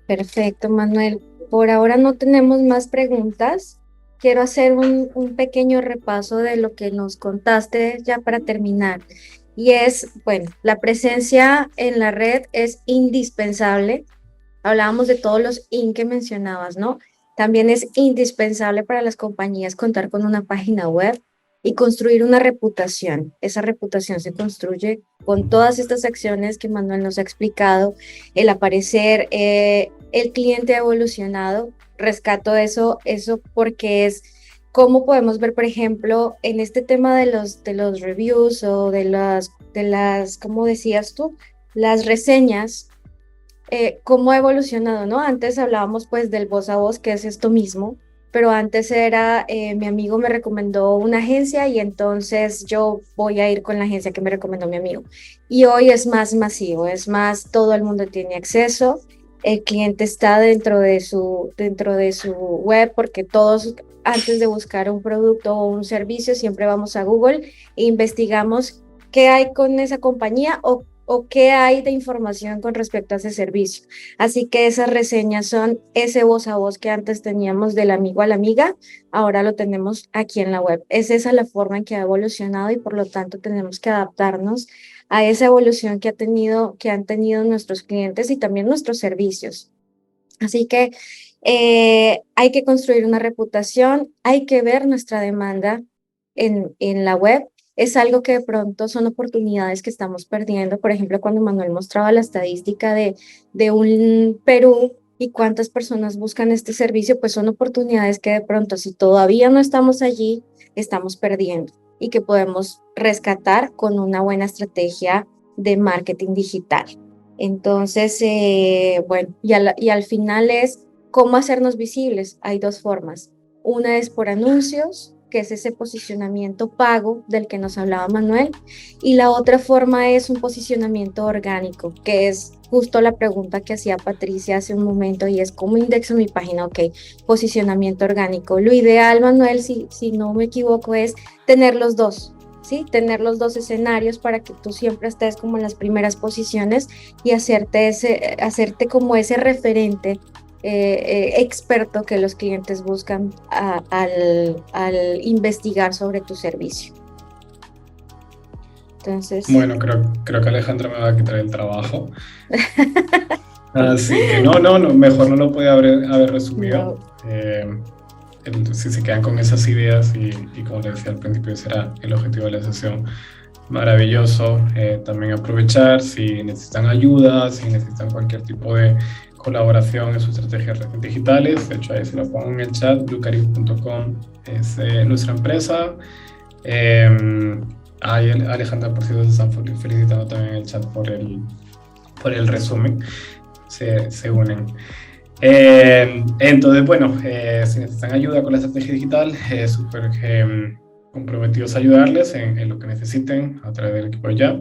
Perfecto, Manuel. Por ahora no tenemos más preguntas. Quiero hacer un pequeño repaso de lo que nos contaste ya para terminar. Y es, bueno, la presencia en la red es indispensable. Hablábamos de todos los in que mencionabas, ¿no? También es indispensable para las compañías contar con una página web y construir una reputación. Esa reputación se construye con todas estas acciones que Manuel nos ha explicado, el aparecer, el cliente ha evolucionado. Rescato eso porque es cómo podemos ver, por ejemplo, en este tema de los reviews o ¿cómo decías tú? Las reseñas, cómo ha evolucionado, ¿no? Antes hablábamos pues del voz a voz, que es esto mismo, pero antes era, mi amigo me recomendó una agencia y entonces yo voy a ir con la agencia que me recomendó mi amigo. Y hoy es más masivo, es más, todo el mundo tiene acceso, el cliente está dentro de su web, porque todos antes de buscar un producto o un servicio siempre vamos a Google e investigamos qué hay con esa compañía o qué hay de información con respecto a ese servicio. Así que esas reseñas son ese voz a voz que antes teníamos del amigo a la amiga, ahora lo tenemos aquí en la web. Es esa la forma en que ha evolucionado y por lo tanto tenemos que adaptarnos a esa evolución que han tenido nuestros clientes y también nuestros servicios. Así que hay que construir una reputación, hay que ver nuestra demanda en la web. Es algo que de pronto son oportunidades que estamos perdiendo. Por ejemplo, cuando Manuel mostraba la estadística de un Perú y cuántas personas buscan este servicio, pues son oportunidades que de pronto, si todavía no estamos allí, estamos perdiendo y que podemos rescatar con una buena estrategia de marketing digital. Entonces, bueno, y al final es cómo hacernos visibles. Hay dos formas. Una es por anuncios, que es ese posicionamiento pago del que nos hablaba Manuel, y la otra forma es un posicionamiento orgánico, que es justo la pregunta que hacía Patricia hace un momento, y es cómo indexo mi página. Ok, posicionamiento orgánico. Lo ideal, Manuel, si no me equivoco, es tener los dos. ¿Sí? Tener los dos escenarios para que tú siempre estés como en las primeras posiciones y hacerte como ese referente experto que los clientes buscan al investigar sobre tu servicio. Entonces, Bueno, creo que Alejandra me va a quitar el trabajo. Así que no, mejor no lo puede haber resumido. no. Si se quedan con esas ideas y como les decía al principio, ese era el objetivo de la sesión. Maravilloso. También aprovechar si necesitan ayuda, si necesitan cualquier tipo de colaboración en sus estrategias digitales. De hecho, ahí se lo pongo en el chat. bluecarib.com es nuestra empresa. Alejandra, por cierto, se están felicitando también en el chat por el resumen. Se unen. Entonces, bueno, si necesitan ayuda con la estrategia digital, súper comprometidos a ayudarles en lo que necesiten a través del equipo de Ya.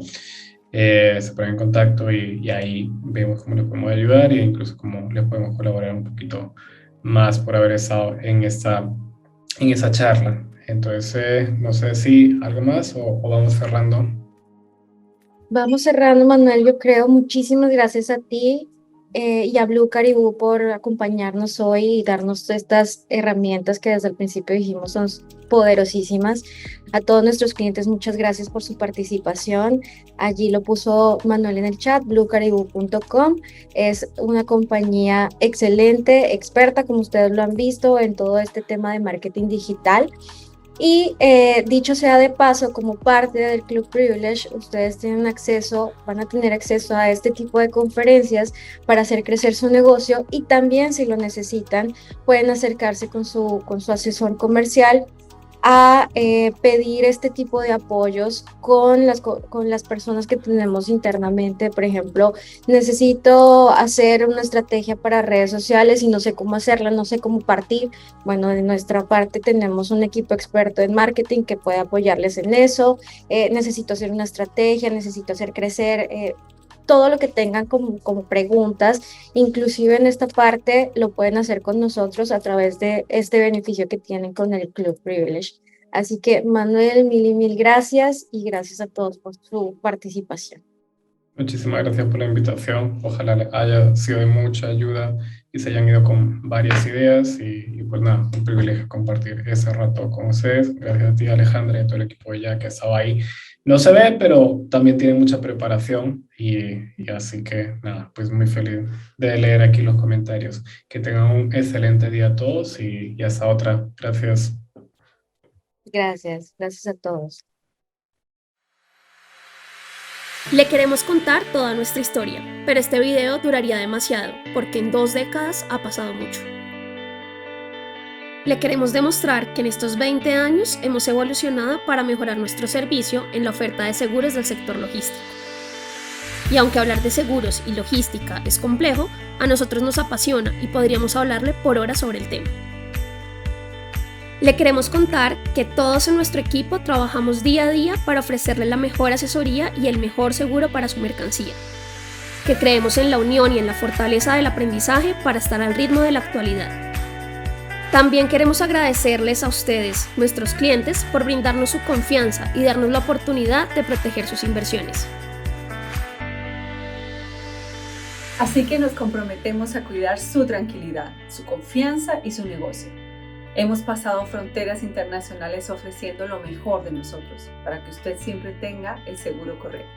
Se ponen en contacto y ahí vemos cómo les podemos ayudar e incluso cómo les podemos colaborar un poquito más por haber estado en esa charla. Entonces, no sé si algo más o vamos cerrando. Vamos cerrando, Manuel, yo creo. Muchísimas gracias a ti y a Blue Caribou por acompañarnos hoy y darnos estas herramientas que desde el principio dijimos son poderosísimas. A todos nuestros clientes, muchas gracias por su participación. Allí lo puso Manuel en el chat, bluecaribou.com. Es una compañía excelente, experta, como ustedes lo han visto, en todo este tema de marketing digital. Y dicho sea de paso, como parte del Club Privilege, ustedes van a tener acceso a este tipo de conferencias para hacer crecer su negocio y también, si lo necesitan, pueden acercarse con su asesor comercial a pedir este tipo de apoyos con las personas que tenemos internamente. Por ejemplo, necesito hacer una estrategia para redes sociales y no sé cómo hacerla, no sé cómo partir. Bueno, de nuestra parte tenemos un equipo experto en marketing que puede apoyarles en eso. Necesito hacer una estrategia, necesito hacer crecer. Todo lo que tengan como preguntas, inclusive en esta parte, lo pueden hacer con nosotros a través de este beneficio que tienen con el Club Privilege. Así que, Manuel, mil y mil gracias y gracias a todos por su participación. Muchísimas gracias por la invitación. Ojalá haya sido de mucha ayuda y se hayan ido con varias ideas y pues nada, un privilegio compartir ese rato con ustedes. Gracias a ti, Alejandra, y a todo el equipo de Ya que estaba ahí. No se ve, pero también tiene mucha preparación y así que nada, pues muy feliz de leer aquí los comentarios. Que tengan un excelente día a todos y hasta otra. Gracias. Gracias a todos. Le queremos contar toda nuestra historia, pero este video duraría demasiado, porque en 2 décadas ha pasado mucho. Le queremos demostrar que en estos 20 años hemos evolucionado para mejorar nuestro servicio en la oferta de seguros del sector logístico. Y aunque hablar de seguros y logística es complejo, a nosotros nos apasiona y podríamos hablarle por horas sobre el tema. Le queremos contar que todos en nuestro equipo trabajamos día a día para ofrecerle la mejor asesoría y el mejor seguro para su mercancía. Que creemos en la unión y en la fortaleza del aprendizaje para estar al ritmo de la actualidad. También queremos agradecerles a ustedes, nuestros clientes, por brindarnos su confianza y darnos la oportunidad de proteger sus inversiones. Así que nos comprometemos a cuidar su tranquilidad, su confianza y su negocio. Hemos pasado fronteras internacionales ofreciendo lo mejor de nosotros para que usted siempre tenga el seguro correcto.